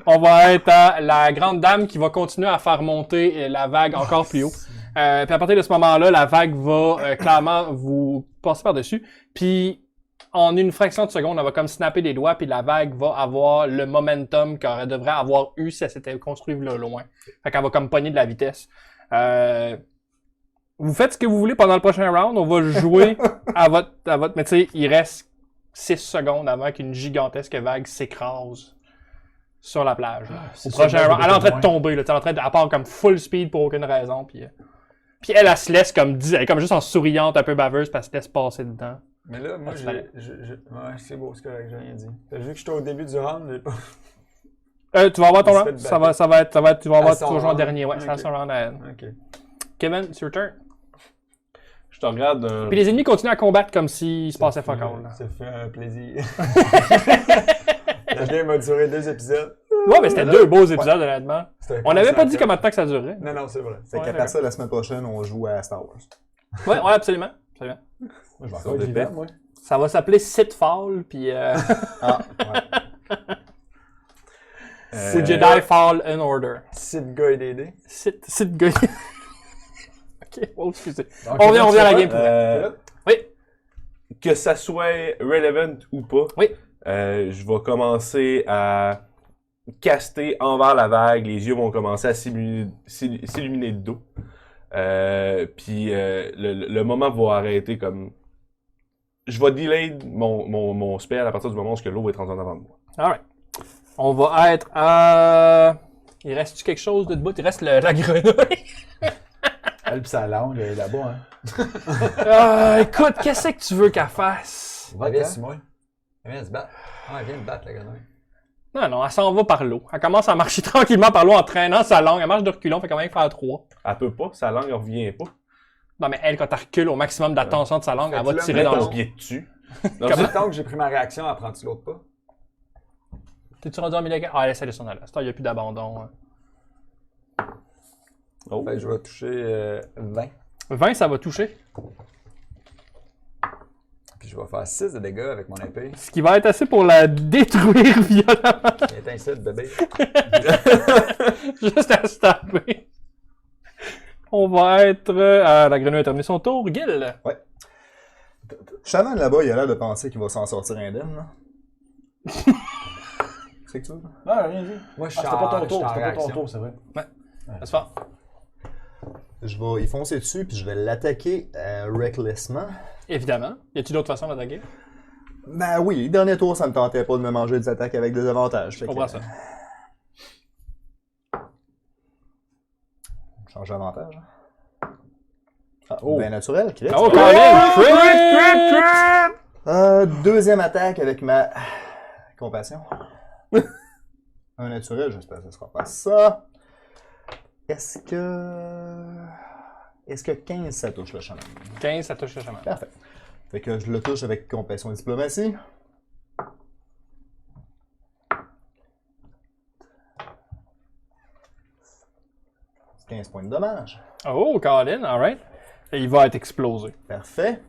On va être à la grande dame qui va continuer à faire monter la vague encore plus haut. Puis à partir de ce moment-là, la vague va clairement vous passer par-dessus. Puis en une fraction de seconde, elle va comme snapper des doigts, puis la vague va avoir le momentum qu'elle devrait avoir eu si elle s'était construite là loin. Fait qu'elle va comme pogner de la vitesse. Vous faites ce que vous voulez pendant le prochain round. On va jouer à votre... Mais tu sais, il reste 6 secondes avant qu'une gigantesque vague s'écrase sur la plage. Au prochain round. Elle est en train de tomber. Là, elle part comme full speed pour aucune raison. Puis elle se laisse comme juste en souriante, un peu baveuse, parce qu'elle se laisse passer dedans. Mais là, moi, ouais, c'est beau, c'est correct, j'ai rien dit. Vu que j'étais au début du round, j'ai pas... tu vas avoir ton round. Ça va être, tu vas avoir toujours en dernier. Ouais, okay. C'est son round à elle. Ok. Kevin, it's your turn. Je te regarde. Puis les ennemis continuent à combattre comme s'il se passait fuck all. Ça fait un plaisir. La game a duré 2 épisodes. Ouais, mais c'était 2 beaux épisodes, honnêtement. On n'avait pas dit combien de temps que ça durait. Non, c'est vrai. Fait qu'après ça, la semaine prochaine, on joue à Star Wars. Ouais, absolument. Moi, je vais encore être moi. Ça va s'appeler Sithfall, puis ouais. c'est Jedi Fall in Order. Sith Guy DD. Sith Guy. Ok, excusez. Donc, on revient à la game. Oui. Que ça soit relevant ou pas, oui. Je vais commencer à caster envers la vague. Les yeux vont commencer à s'illuminer de dos. Puis le moment va arrêter comme... Je vais delay mon spell à partir du moment où l'eau va être en avant de moi. Alright. On va être à... Il reste-tu quelque chose de debout? Il reste la grenouille. Elle pis sa langue, elle est là-bas, hein. Écoute, qu'est-ce que tu veux qu'elle fasse? Viens, Simon. Viens se battre. Ah, viens te battre, la grenouille. Non, elle s'en va par l'eau. Elle commence à marcher tranquillement par l'eau en traînant sa langue. Elle marche de reculons, fait quand même faire 3. Elle peut pas, sa langue ne revient pas. Non, mais elle, quand elle recule au maximum de la tension de sa langue, elle va tirer dans l'eau. Pied dessus. Comme tant que j'ai pris ma réaction, elle prend-tu l'autre pas? T'es-tu rendu en millégaire? Ah, elle essaie de s'en aller. Il n'y a plus d'abandon. Oh. Ben, je vais toucher 20. 20, ça va toucher. Puis je vais faire 6 de dégâts avec mon épée. Ce qui va être assez pour la détruire violemment. Étincelle, bébé. Juste à se taper. On va être... la grenouille a terminé son tour. Gil. Ouais. Shaman là-bas, il a l'air de penser qu'il va s'en sortir indemne, là. C'est que ça? Non, rien dit. Moi, je c'était pas ton tour, c'est vrai. Ouais. Laisse faire. Je vais y foncer dessus, puis je vais l'attaquer recklessement. Évidemment. Y a-t-il d'autres façons d'attaquer? Ben oui, dernier tour, ça me tentait pas de me manger des attaques avec des avantages. Je comprends ça. Change d'avantage. Ah, ben naturel, crit. Oh, crit! Deuxième attaque avec ma compassion. Un naturel, j'espère que ce sera pas ça. Est-ce que 15 ça touche le chaman? 15 ça touche le chaman. Parfait. Fait que je le touche avec compassion et diplomatie. C'est 15 points de dommage. Oh, Colin, alright. Et il va être explosé. Parfait.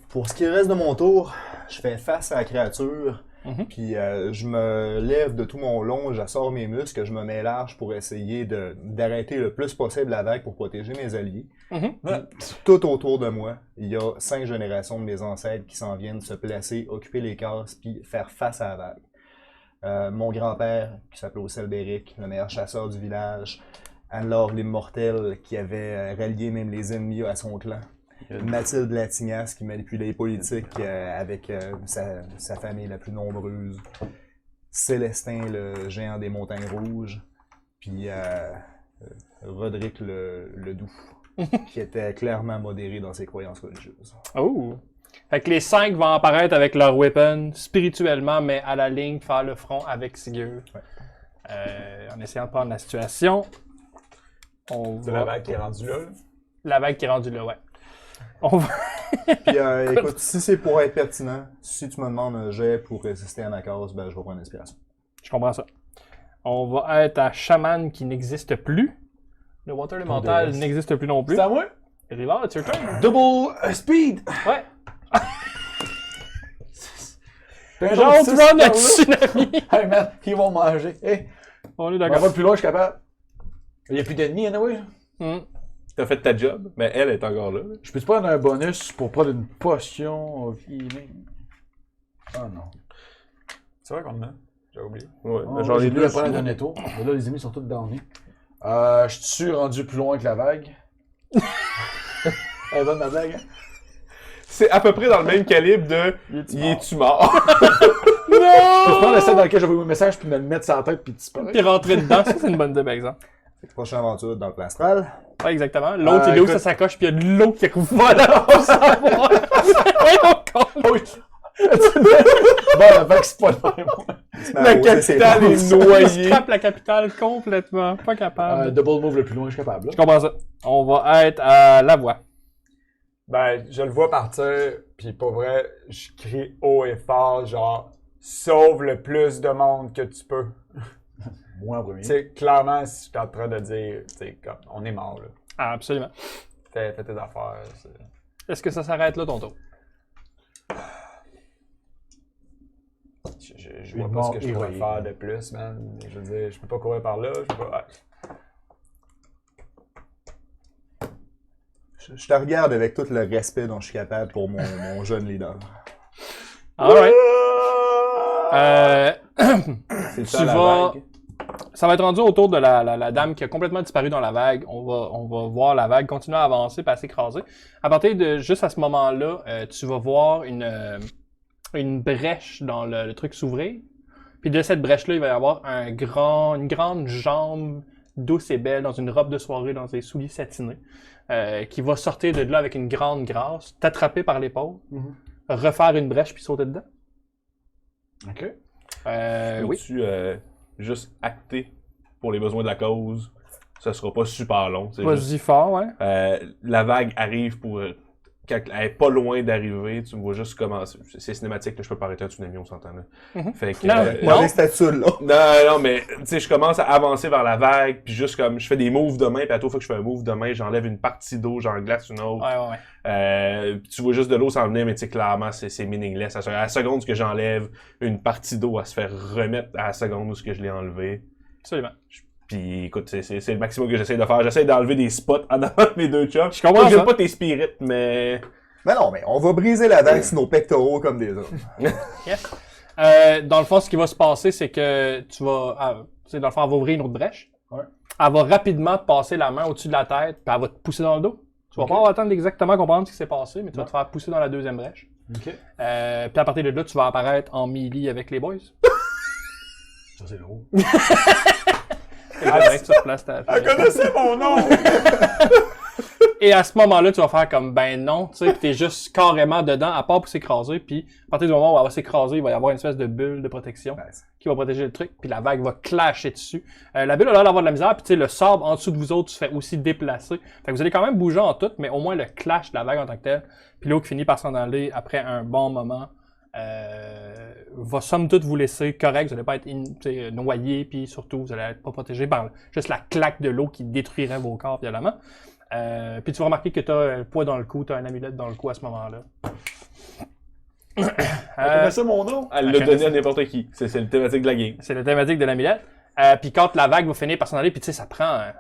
Pour ce qui reste de mon tour, je fais face à la créature. Puis je me lève de tout mon long, j'assors mes muscles, je me mets large pour essayer d'arrêter le plus possible la vague pour protéger mes alliés. Tout autour de moi, il y a 5 générations de mes ancêtres qui s'en viennent se placer, occuper les cases, puis faire face à la vague. Mon grand-père, qui s'appelait Selberic, le meilleur chasseur du village. Anne-Laure l'immortelle, qui avait rallié même les ennemis à son clan. Mathilde Latignas qui manipulait les politiques avec sa famille la plus nombreuse. Célestin, le géant des montagnes rouges. Puis Roderick le Doux, qui était clairement modéré dans ses croyances religieuses. Oh! Fait que les 5 vont apparaître avec leur weapon spirituellement, mais à la ligne, faire le front avec Sigur. Ouais. En essayant de prendre la situation. C'est la vague qui est rendue là. La vague qui est rendue là, ouais. On va... Puis écoute, si c'est pour être pertinent, si tu me demandes un jet pour résister à ma cause, ben je vais prendre l'inspiration. Je comprends ça. On va être à Shaman qui n'existe plus. Le Water Elemental n'existe plus non plus. C'est à moi? Rivard, it's your turn. Double speed! Ouais. Genre, tu vois, notre tsunami! Hey man, ils vont manger. Hey, On est on va d'accord. plus loin, je suis capable. Il n'y a plus d'ennemis, anyway. Hum. T'as fait ta job, mais elle est encore là. Je peux-tu prendre un bonus pour prendre une potion of healing? Ah non. C'est vrai qu'on en a. J'ai oublié. Ouais, Oh, j'en ai j'ai deux. deux après le dernier tour. Mais là, les ennemis sont tous downés. Je suis rendu plus loin que la vague. Elle est bonne ma blague, hein? C'est à peu près dans le même calibre de Il est-tu mort? Je peux prendre la scène dans laquelle j'avais eu un message puis me le mettre sur la tête puis disparaître. Puis rentrer dedans, ça c'est une bonne idée par exemple. Prochaine aventure dans le plan astral. Ouais, exactement. L'autre, il est où écoute- ça s'accroche, puis il y a de l'eau qui vole pour savoir. Voyons, con. Oh oui! Bon, la vague, c'est pas loin, moi. La capitale est Il noyée. scrape la capitale complètement. Pas capable. Double move le plus loin, je suis capable. Là. Je comprends ça. On va être à la voie. Ben, je le vois partir, pis pour vrai, je crie haut et fort, genre, sauve le plus de monde que tu peux. Moi en premier. Tu sais, clairement, si je suis en train de dire, tu sais, comme, on est mort, là. Ah, absolument. Fais tes affaires. Est-ce que ça s'arrête là, ton tour? Je vois pas ce que je pourrais faire de plus, man. Je veux dire, je peux pas courir par là, je peux pas. Je te regarde avec tout le respect dont je suis capable pour mon jeune leader. Alright. C'est Tu ça la vas- vague. Ça va être rendu autour de la dame qui a complètement disparu dans la vague. On va voir la vague continuer à avancer et à s'écraser. À partir de juste à ce moment-là, tu vas voir une brèche dans le truc s'ouvrir. Puis de cette brèche-là, il va y avoir une grande jambe douce et belle dans une robe de soirée, dans des souliers satinés, qui va sortir de là avec une grande grâce, t'attraper par l'épaule, refaire une brèche puis sauter dedans. Ok. Oui. Tu juste acté pour les besoins de la cause. Ça sera pas super long. C'est juste, Vas-y fort, ouais. la vague arrive pour. Quand elle est pas loin d'arriver, tu me vois juste commencer. C'est cinématique, là, je peux pas arrêter un tsunami, on s'entend là. Mhm. Fait que, Non, Moi, non. j'ai statut là. Non, mais tu sais, je commence à avancer vers la vague, puis juste comme je fais des moves de main, puis à toute fois que je fais un move de main, j'enlève une partie d'eau, j'en glace une autre. Ouais, ouais. Puis tu vois juste de l'eau s'en venir, mais tu sais, clairement, c'est meaningless. À la seconde que j'enlève une partie d'eau, à se faire remettre à la seconde où ce que je l'ai enlevé. Absolument. Puis écoute, c'est le maximum que j'essaie de faire. J'essaie d'enlever des spots en avant de mes deux chums. Je comprends ça. J'aime pas tes spirits, mais... Mais non, mais on va briser la vague sur nos pectoraux comme des hommes. Dans le fond, ce qui va se passer, c'est que tu vas... tu sais, dans le fond, elle va ouvrir une autre brèche. Ouais. Elle va rapidement te passer la main au-dessus de la tête, puis elle va te pousser dans le dos. Tu vas pas attendre exactement comprendre ce qui s'est passé, mais tu vas te faire pousser dans la deuxième brèche. Ok. Puis à partir de là, tu vas apparaître en melee avec les boys. Ça, c'est drôle. C'est correct, tu replaces ta Elle connaissait mon nom! Et à ce moment-là, tu vas faire comme ben non, tu sais, pis t'es juste carrément dedans, à part pour s'écraser, puis à partir du moment où elle va s'écraser, il va y avoir une espèce de bulle de protection qui va protéger le truc, puis la vague va clasher dessus. La bulle a l'air d'avoir de la misère, puis tu sais, le sable en dessous de vous autres se fait aussi déplacer. Fait que vous allez quand même bouger en tout, mais au moins le clash de la vague en tant que tel, puis l'eau qui finit par s'en aller après un bon moment, va somme toute vous laisser correct, vous n'allez pas être noyé, puis surtout, vous allez être pas protégé par juste la claque de l'eau qui détruirait vos corps violemment. Puis tu vas remarquer que tu as un poids dans le cou, tu as un amulette dans le cou à ce moment-là. Elle connaissait mon nom? Elle l'a donné à n'importe qui. C'est le thématique de la game. C'est la thématique de l'amulette. Puis quand la vague va finir par s'en aller, puis tu sais, ça prend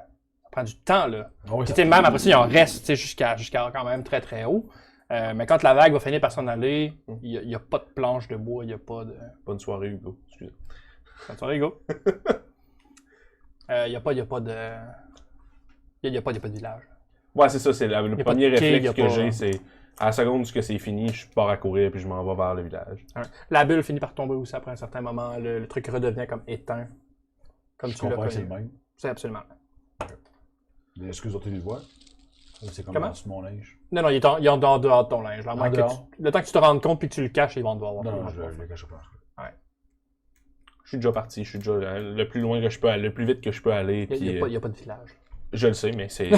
du temps, là. Oh, oui, Puis tu sais, même après ça, il en reste, tu sais, jusqu'à quand même très très haut. Mais quand la vague va finir par s'en aller, il n'y a pas de planche de bois, il n'y a pas de... Bonne soirée, Hugo. Excusez. Bonne soirée, Hugo. Il n'y a pas de village. Ouais, c'est ça. C'est le pas premier de quai, réflexe y a que pas- j'ai, c'est à la seconde où c'est fini, je pars à courir puis je m'en vais vers le village. La bulle finit par tomber aussi après un certain moment. Le truc redevient comme éteint. Comme Je tu l'as comprends que c'est connu. le même. C'est absolument. Est-ce que vous autres les voient? C'est comme Comment? dans mon linge. Non, il est en dehors de ton linge. Là, à moins que dehors? le temps que tu te rendes compte puis que tu le caches, ils vont devoir voir. Non, je le cache pas. Je suis déjà parti, je suis déjà le plus loin que je peux aller, le plus vite que je peux aller. Il Puis, n'y a pas de village. je le sais, mais c'est.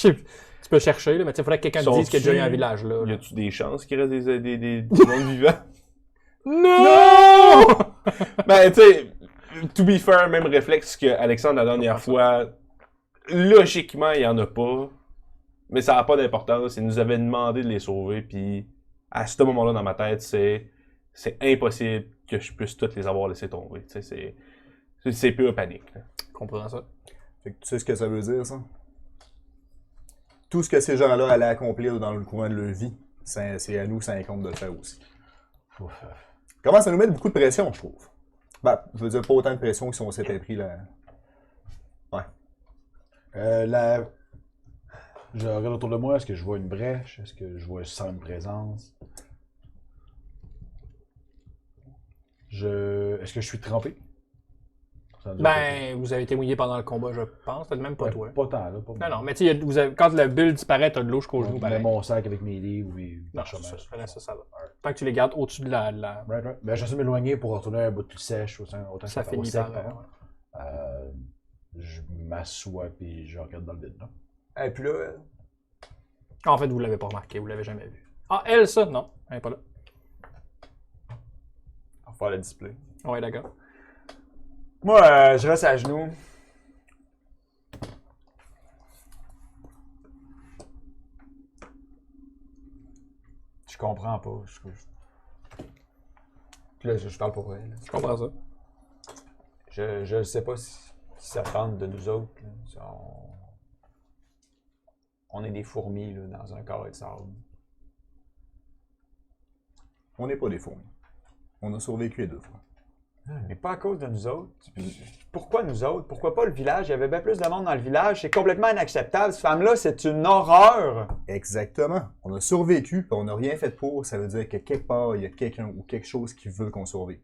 Tu peux chercher, là, mais il faudrait que quelqu'un te dise qu'il y a déjà eu un village là. Y a-tu des chances qu'il reste des mondes vivants? Non! Ben, tu sais, to be fair, même réflexe que Alexandre la dernière fois, logiquement, il y en a pas. Mais ça n'a pas d'importance. Il nous avait demandé de les sauver, puis à ce moment-là, dans ma tête, c'est impossible que je puisse toutes les avoir laissées tomber. Tu sais, c'est pure panique. Là. Je comprends ça. Fait que tu sais ce que ça veut dire, ça? Tout ce que ces gens-là allaient accomplir dans le courant de leur vie, c'est à nous, ça incombe de le faire aussi. Ouf. Commence à nous mettre beaucoup de pression, je trouve. Ben, je veux dire, pas autant de pression que si on s'était pris là. Ouais. Je regarde autour de moi, est-ce que je vois une brèche? Est-ce que je sens une présence? Est-ce que je suis trempé? Ben, vous avez été mouillé pendant le combat, je pense. Peut-être même pas toi. Pas tant, là. Pas Non, mais tu sais, quand la bulle disparaît, t'as de l'eau jusqu'au genou. Je mets pareil. mon sac avec mes livres ou mes Non, parchemins. ça va. Tant que tu les gardes au-dessus de la... Right. Ben, j'essaie de m'éloigner pour retourner un bout plus sèche, autant que Ça soit finit sec, par... pardon. Je m'assois et je regarde dans le vide, là. Et puis là, En fait, vous l'avez pas remarqué, vous l'avez jamais vu. Ah, elle, ça? Non, elle est pas là. on va faire le display. Ouais, d'accord. Moi, je reste à genoux. Je comprends pas. Puis là, je parle pour vrai. Là. Je comprends ça. Je sais pas si ça tente de nous autres. Là. On est des fourmis là, dans un carré de sable. On n'est pas des fourmis. On a survécu les 2 fois. Mais pas à cause de nous autres. Pourquoi nous autres? Pourquoi pas le village? Il y avait bien plus de monde dans le village. C'est complètement inacceptable. Cette femme-là, c'est une horreur. Exactement. On a survécu, puis on n'a rien fait pour. Ça veut dire que quelque part, il y a quelqu'un ou quelque chose qui veut qu'on survive.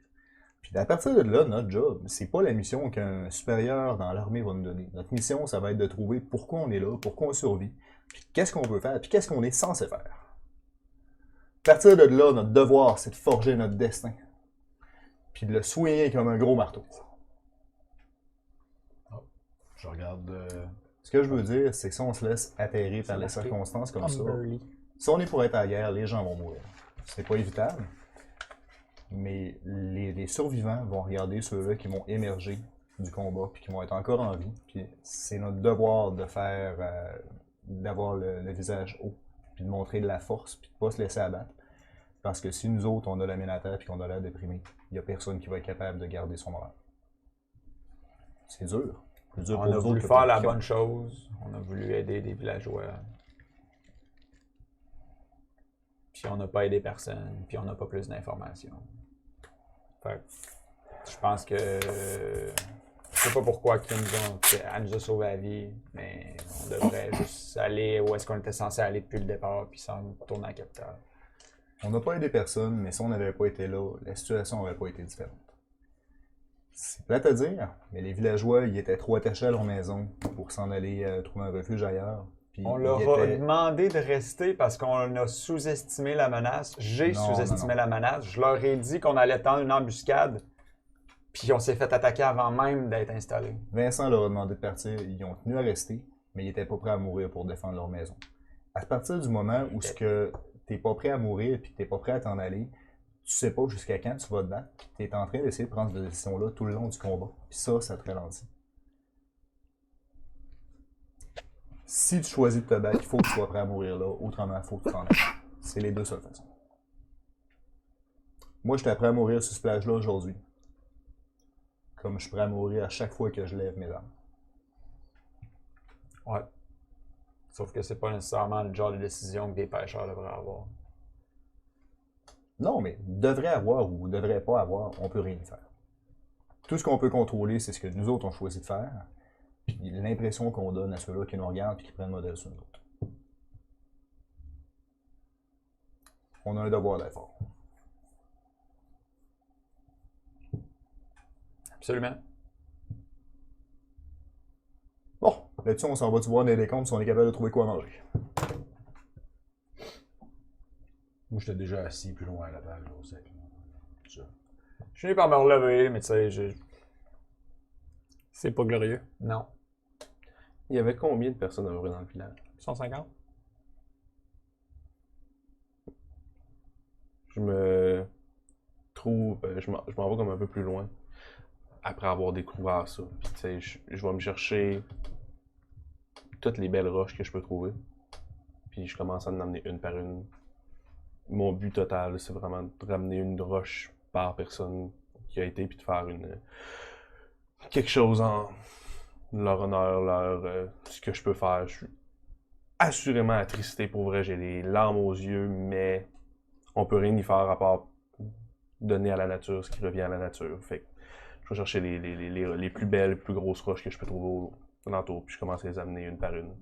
Puis à partir de là, notre job, c'est pas la mission qu'un supérieur dans l'armée va nous donner. Notre mission, ça va être de trouver pourquoi on est là, pourquoi on survit, puis qu'est-ce qu'on peut faire, puis qu'est-ce qu'on est censé faire. À partir de là, notre devoir, c'est de forger notre destin. Puis de le soigner comme un gros marteau. Je regarde. Ce que je veux dire, c'est que si on se laisse atterrir par les circonstances comme ça, Humberly. si on est pour être à la guerre, les gens vont mourir. C'est pas évitable. Mais les survivants vont regarder ceux-là qui vont émerger du combat puis qui vont être encore en vie. Puis c'est notre devoir de faire, d'avoir le visage haut, puis de montrer de la force, puis de pas se laisser abattre. Parce que si nous autres, on a la mine à terre puis qu'on a l'air déprimé, il n'y a personne qui va être capable de garder son moral. C'est dur. Plus dur On pour a nous voulu autres que faire pour la qui ont- bonne chose. On a voulu aider des villageois. Puis on n'a pas aidé personne. Puis on n'a pas plus d'informations. Fait que je pense que... Je sais pas pourquoi elle nous a sauvé la vie, mais on devrait juste aller où est-ce qu'on était censé aller depuis le départ, puis s'en retourner à la capitale. On n'a pas aidé personne, mais si on n'avait pas été là, la situation n'aurait pas été différente. C'est plate à dire, mais les villageois, ils étaient trop attachés à leur maison pour s'en aller trouver un refuge ailleurs. Puis On ils leur a étaient- demandé de rester parce qu'on a sous-estimé la menace. J'ai Non, sous-estimé non. la menace. Je leur ai dit qu'on allait tendre une embuscade. Puis on s'est fait attaquer avant même d'être installés. Vincent leur a demandé de partir, ils ont tenu à rester, mais ils n'étaient pas prêts à mourir pour défendre leur maison. À partir du moment où tu n'es pas prêt à mourir et que tu n'es pas prêt à t'en aller, tu sais pas jusqu'à quand tu vas te battre, tu es en train d'essayer de prendre cette décision-là tout le long du combat. Puis ça te ralentit. Si tu choisis de te battre, il faut que tu sois prêt à mourir là, autrement, il faut que tu t'en ailles. C'est les deux seules façons. Moi, j'étais prêt à mourir sur ce plage-là aujourd'hui. Comme je suis prêt à mourir à chaque fois que je lève mes armes. Ouais. Sauf que c'est pas nécessairement le genre de décision que des pêcheurs devraient avoir. Non, mais devrait avoir ou devrait pas avoir, on peut rien faire. Tout ce qu'on peut contrôler, c'est ce que nous autres on choisi de faire, puis l'impression qu'on donne à ceux-là qui nous regardent et qui prennent modèle sur nous autres. On a un devoir d'effort. Absolument. Bon, là-dessus, on s'en va-tu voir dans les décombres si on est capable de trouver quoi manger? Moi, j'étais déjà assis plus loin à la table, au sec. Ça. Je finis par me relever, mais tu sais, C'est pas glorieux. non. Il y avait combien de personnes à peu près dans le village? 150? Je me trouve. Je m'en vais comme un peu plus loin. Après avoir découvert ça. Puis, tu sais, je vais me chercher toutes les belles roches que je peux trouver. Puis je commence à en amener une par une. Mon but total, c'est vraiment de ramener une roche par personne qui a été, puis de faire quelque chose en leur honneur, ce que je peux faire. Je suis assurément attristé pour vrai, j'ai les larmes aux yeux, mais on peut rien y faire à part donner à la nature ce qui revient à la nature. Fait que je vais chercher les plus belles, les plus grosses roches que je peux trouver alentour, puis je commence à les amener une par une.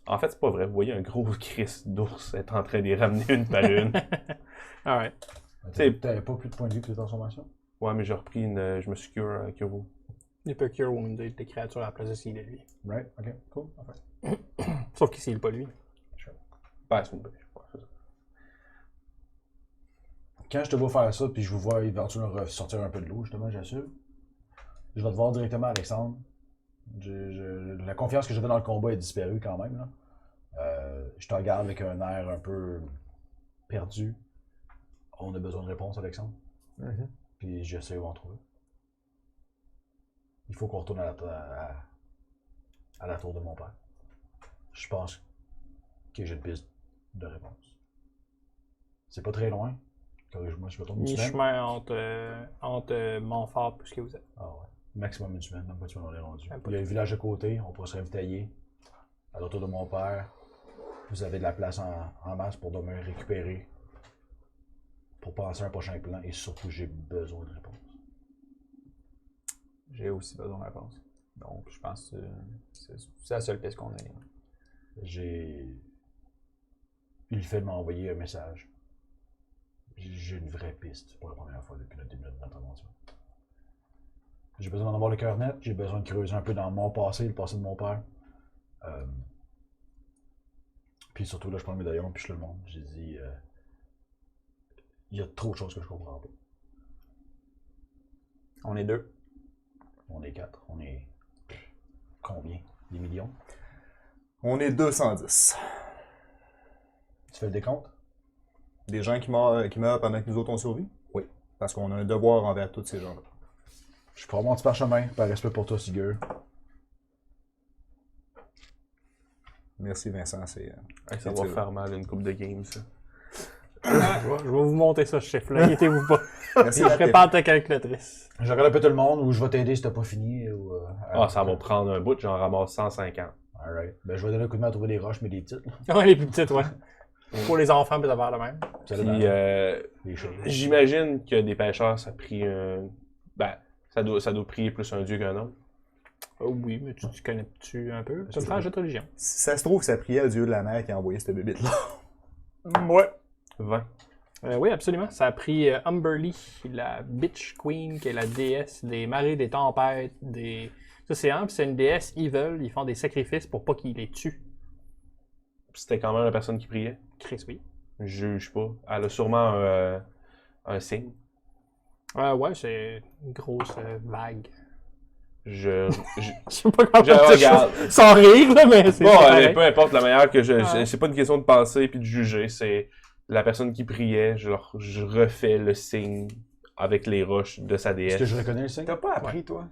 En fait, c'est pas vrai. Vous voyez un gros Christ d'ours être en train de les ramener une par une. Alright. T'avais pas plus de points de vie que de transformation? Ouais, mais j'ai repris je me suis cure vous. Il peut cure wounded des créatures à la place de s'il est lui. Right, ok, cool. Enfin. Sauf qu'il s'il pas lui. Ben, c'est une bonne chose. Quand je te vois faire ça, puis je vous vois éventuellement ressortir un peu de l'eau, justement, j'assume, je vais te voir directement, Alexandre. La confiance que j'avais dans le combat est disparue quand même. Là. Je te regarde avec un air un peu perdu. On a besoin de réponse, Alexandre. Puis j'essaie où en trouver. Il faut qu'on retourne à la tour de mon père. Je pense que j'ai une piste de réponse. C'est pas très loin. Corrige-moi si je me trompe. Mi-chemin entre Montfort et ce que vous êtes. Ah ouais. Maximum une semaine, même pas une semaine, on est rendu. Il y a un village à côté, on pourra se ravitailler. À l'autour de mon père, vous avez de la place en masse pour demain récupérer. Pour penser à un prochain plan et surtout, j'ai besoin de réponse. J'ai aussi besoin de réponse. Donc, je pense que c'est la seule piste qu'on a. Il m'a envoyé un message. J'ai une vraie piste pour la première fois depuis le début de notre aventure. J'ai besoin d'en avoir le cœur net, j'ai besoin de creuser un peu dans mon passé, le passé de mon père. Puis surtout, là, je prends le médaillon, puis je le montre. J'ai dit, il y a trop de choses que je comprends pas. On est 2. On est 4. On est combien? Des millions? On est 210. Tu fais le décompte? Des gens qui meurent pendant que nous autres on survit? Oui. Parce qu'on a un devoir envers tous ces gens-là. Je prends mon petit parchemin, par respect pour toi, Sigur. Merci Vincent, c'est... Ça va faire mal une coupe de games, ça. Je vais vous monter ça, chef-là. Inquiétez-vous pas. Merci Je prépare ta calculatrice. Je regarde un peu tout le monde, ou je vais t'aider si t'as pas fini. Ou, Ça va prendre un bout, j'en ramasse 150. Alright. Ben, je vais donner un coup de main à trouver des roches, mais des petites. Ouais, les plus petites, ouais. Pour les enfants, puis avoir le même. Puis, Les chèvres. j'imagine que des pêcheurs, ça a pris ça doit prier plus un dieu qu'un autre. Oh oui, mais tu connais-tu un peu? Tu peux me faire un jeu de religion. Si ça se trouve, ça priait le dieu de la mer qui a envoyé cette bébite-là. Ouais. 20. Oui, absolument. Ça a pris Humberly, la Bitch Queen, qui est la déesse des marées, des tempêtes, des... Ça, c'est une déesse evil. Ils font des sacrifices pour pas qu'ils les tuent. C'était quand même la personne qui priait. Chris, oui. Je juge pas. Elle a sûrement un signe. Ouais, c'est une grosse vague. Je Je sais pas comment je dire regarde. ça sans rire, là, mais c'est Bon, pareil. peu importe la manière que Ah. c'est pas une question de penser puis de juger, c'est la personne qui priait, je refais le signe avec les roches de sa Est-ce déesse. que je reconnais le signe? T'as pas appris, toi?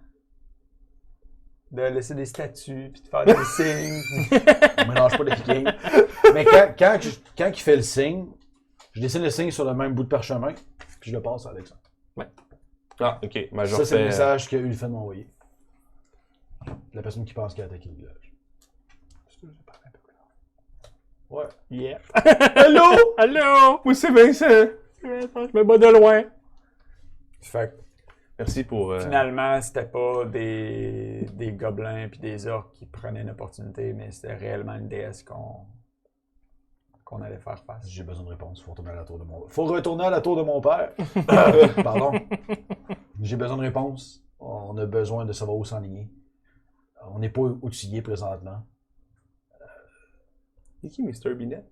De laisser des statues, puis de faire des signes. On mélange pas les games. Mais quand il fait le signe, je dessine le signe sur le même bout de parchemin, puis je le passe à Alexandre. Ah, ok. Ben, je Ça, c'est le refais- message que Ulfen m'a envoyé. La personne qui pense qu'il a attaqué le village. Ouais. Yeah. Allô? Allô? Oui, c'est Vincent. Je me bats de loin. Fait que Merci pour... finalement, c'était pas des gobelins puis des orques qui prenaient une opportunité, mais c'était réellement une déesse qu'on allait faire face. J'ai besoin de réponse. Faut retourner à la tour de mon... Faut retourner à la tour de mon père. Pardon. J'ai besoin de réponse. On a besoin de savoir où s'enligner. On n'est pas outillé présentement. C'est qui Mr. Binet?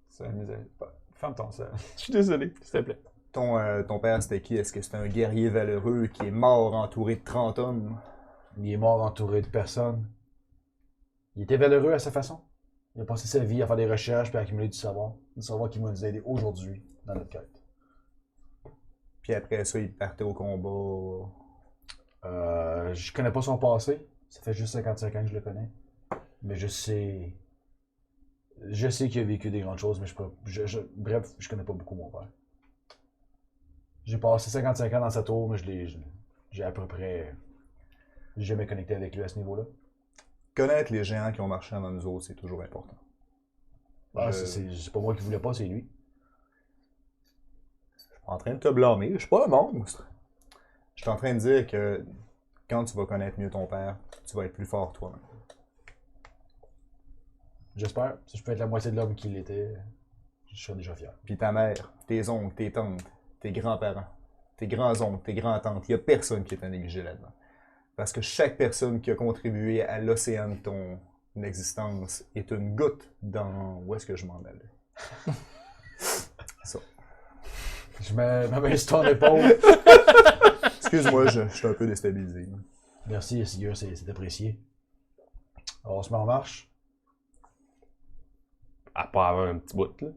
Ça m'amusait pas. Ferme ton seul. Je suis désolé. S'il te plaît. Ton père, c'était qui? Est-ce que c'est un guerrier valeureux qui est mort entouré de 30 hommes? Il est mort entouré de personnes. Il était valeureux à sa façon. Il a passé sa vie à faire des recherches et à accumuler du savoir qui va nous aider aujourd'hui dans notre quête. Puis après ça, il partait au combat. Je connais pas son passé. Ça fait juste 55 ans que je le connais. Mais je sais qu'il a vécu des grandes choses, mais bref, je connais pas beaucoup mon père. J'ai passé 55 ans dans sa tour, mais j'ai à peu près jamais connecté avec lui à ce niveau-là. Connaître les géants qui ont marché avant nous autres, c'est toujours important. Ah, Je- c'est pas moi qui voulais pas, c'est lui. Je suis pas en train de te blâmer, je suis pas un monstre. Je suis en train de dire que quand tu vas connaître mieux ton père, tu vas être plus fort toi-même. J'espère. Si je peux être la moitié de l'homme qu'il était, je serais déjà fier. Puis ta mère, tes oncles, tes tantes, tes grands-parents, tes grands-oncles, tes grands-tantes, il n'y a personne qui est à négliger là-dedans. Parce que chaque personne qui a contribué à l'océan de ton existence est une goutte dans où est-ce que je m'en allais. Ça. Je mets ma main sur ton épaule. Excuse-moi, je suis un peu déstabilisé. Merci, Sigurd, c'est apprécié. Alors, on se met en marche. À part avant un petit bout, là.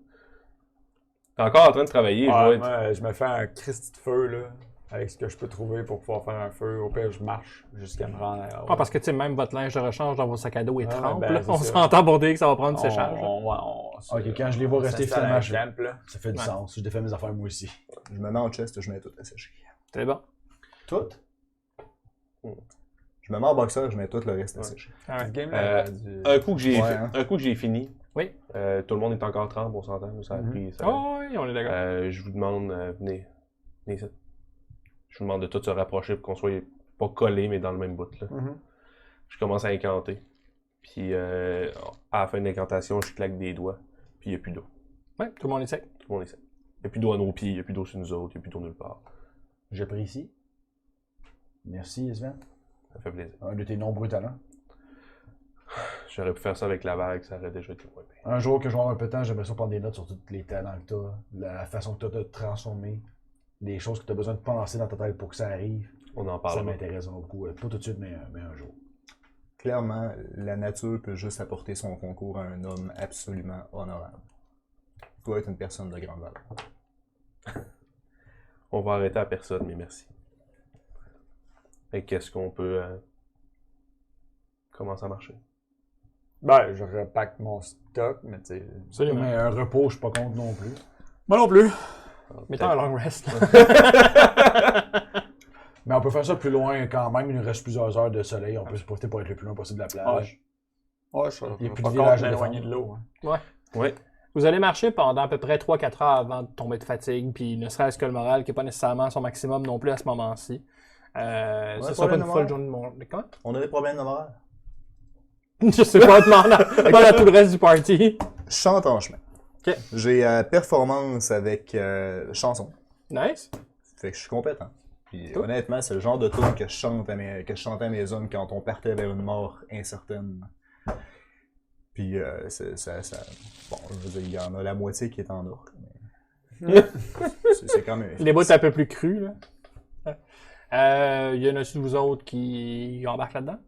T'es encore en train de travailler, je Ouais, vois. moi, je me fais un Christy de feu, là, avec ce que je peux trouver pour pouvoir faire un feu. Au pire, je marche jusqu'à me rendre à Ah, parce que, tu sais, même votre linge de rechange dans vos sacs à dos est Ah, trempe, ben, là. c'est On ça. s'entend pour dire que ça va prendre du séchage. là. Ok, quand je les vois rester finalement, ça fait du Ouais. sens. Je défais mes affaires moi aussi. Je me mets en chest, je mets tout à sécher. C'est bon. Tout? Je me mets en boxeur, je mets tout le reste à Ouais. sécher. Ah ouais. Ce game Un coup que j'ai Ouais, hein. un coup que j'ai fini. Oui. Tout le monde est encore trempe, on s'entend. Ça a pris. Ça... Oh, oui, on est d'accord. Je vous demande, venez ici. Je vous demande de tous se rapprocher pour qu'on soit pas collés, mais dans le même bout. Là. Je commence à incanter. Puis à la fin de l'incantation, je claque des doigts. Puis il n'y a plus d'eau. Ouais, tout le monde est sec. Tout le monde est sec. Il n'y a plus d'eau à nos pieds, il n'y a plus d'eau sur nous autres, il n'y a plus d'eau nulle part. J'apprécie. Merci, Sven. Ça fait plaisir. Un de tes nombreux talents. J'aurais pu faire ça avec la vague, ça aurait déjà été moins pire. Un jour que je vais avoir un peu de temps, j'aimerais ça prendre des notes sur tous les talents que tu as, la façon que tu as de te transformer, les choses que tu as besoin de penser dans ta tête pour que ça arrive. On en Ça parle. m'intéresse beaucoup. Pas tout de suite, mais un jour. Clairement, la nature peut juste apporter son concours à un homme absolument honorable. Tu dois être une personne de grande valeur. On va arrêter à personne, mais merci. Et qu'est-ce qu'on peut. Comment ça marcher? Ben, je repack mon stock, mais tu sais. Absolument. Mais un repos, je suis pas contre non plus. Moi non plus. Mettons un long rest. Mais on peut faire ça plus loin quand même. Il nous reste plusieurs heures de soleil. On peut se profiter pour être le plus loin possible de la plage. Ouais, je Il y a plus pas de contre village à m'éloigner de défendre. l'eau. Hein. Oui. Vous allez marcher pendant à peu près 3-4 heures avant de tomber de fatigue, puis ne serait-ce que le moral qui n'est pas nécessairement son maximum non plus à ce moment-ci. Ce sera pas problème une de folle moral? journée de mon... Comment? On a des problèmes de morale. Je sais pas, demande à tout le reste du party. Je chante en chemin. Ok. J'ai performance avec chanson. Nice. Fait que je suis compétent. Puis Cool. honnêtement, c'est le genre de tune que je chantais à mes hommes quand on partait vers une mort incertaine. Puis bon, je veux dire, il y en a la moitié qui est en or. Mais... c'est quand même. Les bouts un peu plus crus, là. Y en a-tu de vous autres qui embarquent là-dedans?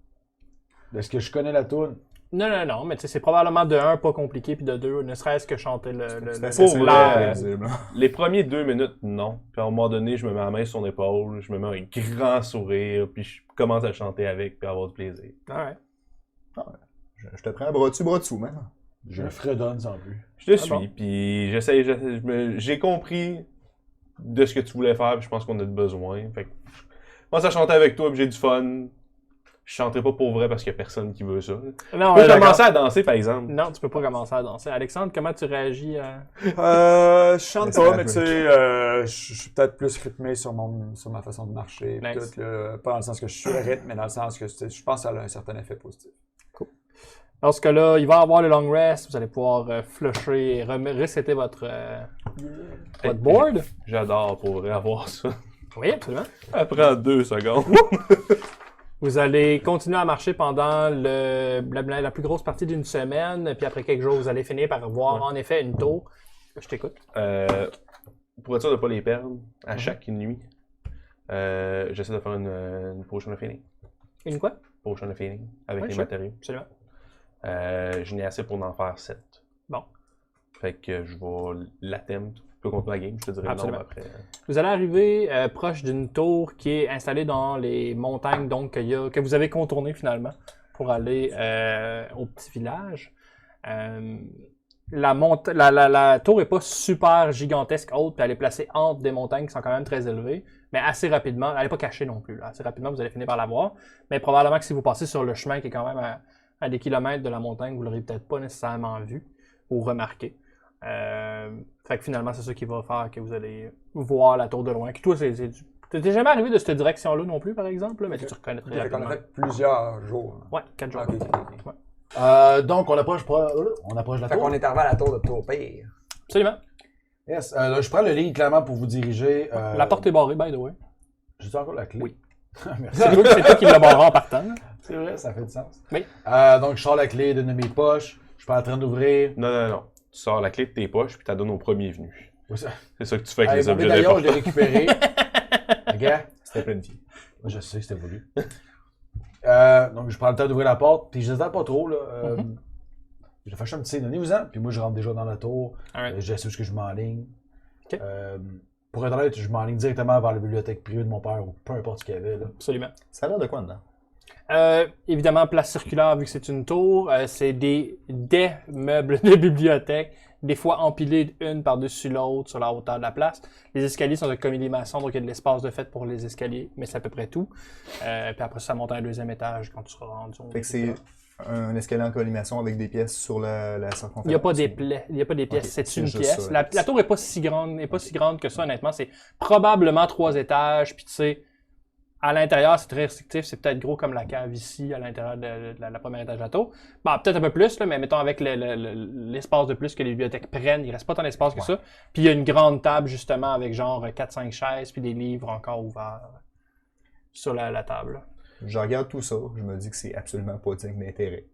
Est-ce que je connais la toune? Non, mais tu sais, c'est probablement de 1 pas compliqué, puis de 2, ne serait-ce que chanter C'est le assez la- prévisible. Les premiers 2 minutes, non. Puis à un moment donné, je me mets la main sur son épaule, je me mets un grand sourire, puis je commence à chanter avec, puis à avoir du plaisir. Ouais. Je te prends bras dessous, man. Je fredonne sans plus. Je te Ah suis, bon? puis j'ai compris de ce que tu voulais faire, puis je pense qu'on a besoin. Fait que je commence à chanter avec toi, puis j'ai du fun. Je chanterai pas pour vrai parce qu'il y a personne qui veut ça. Non, Tu ouais, peux d'accord. commencer à danser, par exemple. Non, tu peux pas commencer à danser. Alexandre, comment tu réagis à... Je chante Laisse-la pas, mais tu jouer. sais, je suis peut-être plus rythmé sur ma façon de marcher. puis Nice. Tout, là. Pas dans le sens que je suis le rythme, mais dans le sens que tu sais, je pense que ça a un certain effet positif. Dans ce cas-là, il va y avoir le long rest, vous allez pouvoir flusher et resetter votre board. J'adore pour vrai avoir ça. Oui, absolument. Ça prend 2 secondes. Vous allez continuer à marcher pendant la plus grosse partie d'une semaine, puis après quelques jours, vous allez finir par voir en effet une tour. Je t'écoute. Pour être sûr de ne pas les perdre, à chaque nuit, j'essaie de faire une potion of healing. Une quoi? Potion of healing, avec Ouais, les sure. matériaux. Absolument. Je n'ai assez pour en faire 7. Bon. Fait que je vais l'attempt. Tu peux continuer la game, je te dirai le Absolument. nombre après. Vous allez arriver proche d'une tour qui est installée dans les montagnes, donc que vous avez contourné finalement pour aller au petit village. la tour est pas super gigantesque haute, puis elle est placée entre des montagnes qui sont quand même très élevées, mais assez rapidement, elle est pas cachée non plus, là. Assez rapidement vous allez finir par la voir, mais probablement que si vous passez sur le chemin qui est quand même à des kilomètres de la montagne, vous l'aurez peut-être pas nécessairement vu ou remarqué. Fait que finalement, c'est ça qui va faire que vous allez voir la tour de loin. Que toi, t'es jamais arrivé de cette direction-là non plus, par exemple, là, mais tu reconnais très Fait qu'on rapidement. a fait plusieurs jours. Ouais, 4 jours. Ok, ok, ok. Ouais. Donc, on approche de la Fait tour. qu'on est arrivé à la tour de Tourpire. Absolument. Yes. Là, je prends le livre clairement pour vous diriger. La porte est barrée, by the way. J'ai encore la clé? Oui. Merci. C'est toi qui l'as barré en partant. là. C'est vrai, ça fait du sens. Oui. Donc, je sors la clé d'une de mes poches. Je suis pas en train d'ouvrir. Non. Tu sors la clé de tes poches puis tu la donnes au premier venu. Oui, ça. C'est ça que tu fais avec les Mon objets médaillon, je l'ai d'importance. récupéré. Regarde. C'était planifié. Je sais que c'était voulu. Donc, je prends le temps d'ouvrir la porte. Puis, je n'hésite pas trop. Là. Je fais un petit signe, donnez-vous-en. Puis, moi, je rentre déjà dans la tour. Alright. Je sais où que je m'enligne. Ok. Pour être honnête, je m'enligne directement vers la bibliothèque privée de mon père ou peu importe ce qu'il y avait. Là. Absolument. Ça a l'air de quoi dedans? Évidemment, place circulaire, vu que c'est une tour, c'est des meubles de bibliothèque, des fois empilés une par-dessus l'autre sur la hauteur de la place. Les escaliers sont de colimaçon, donc il y a de l'espace de fait pour les escaliers, mais c'est à peu près tout. Puis après ça monte à un deuxième étage quand tu seras rendu. Fait que c'est un escalier en collimation avec des pièces sur la circonférence. Il n'y a pas des pièces, Ok, c'est c'est une juste pièce. ça. La tour n'est pas si grande que ça, honnêtement. C'est probablement 3 étages, puis tu sais, à l'intérieur, c'est très restrictif. C'est peut-être gros comme la cave ici, à l'intérieur de la première étage de la tour. Bon, peut-être un peu plus, là, mais mettons avec l'espace de plus que les bibliothèques prennent, il reste pas tant d'espace que ça. Puis il y a une grande table, justement, avec genre 4-5 chaises, puis des livres encore ouverts sur la table. Je regarde tout ça, je me dis que c'est absolument pas digne d'intérêt.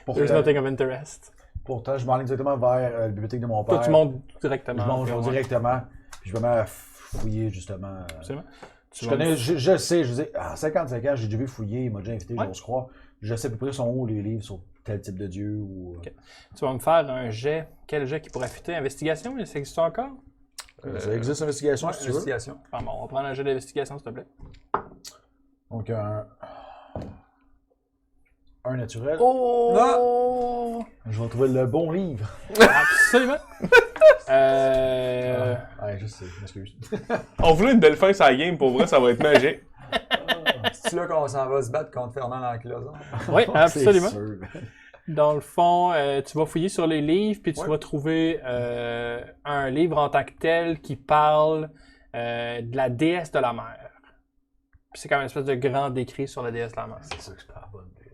There's nothing of interest. Pourtant, je m'enligne directement vers la bibliothèque de mon père. Toi, tu montes directement. Je monte directement. Puis je me mets à fouiller, justement. Absolument. Je sais, je dis, à 55 ans, j'ai déjà vu fouiller, il m'a déjà invité, j'ose croire. Je sais à peu près sont où les livres sur tel type de dieu ou. Ok. Tu vas me faire un jet. Quel jet qui pourrait fitter? Investigation, ça existe encore? Ça existe investigation, Ouais, si tu veux. investigation. Ah bon, on va prendre un jet d'investigation, s'il te plaît. Donc, un naturel. Oh! Je vais trouver le bon livre. Absolument! Ouais, je sais, je m'excuse. On voulait une belle fin sur la game, pour vrai, ça va être magique. C'est là qu'on s'en va se battre contre Fernand dans la cloison. Oui, absolument. C'est sûr. Dans le fond, tu vas fouiller sur les livres, puis tu vas trouver un livre en tant que tel qui parle de la déesse de la mer. Puis c'est quand même une espèce de grand décrit sur la déesse de la mer. C'est sûr que c'est pas la bonne livre.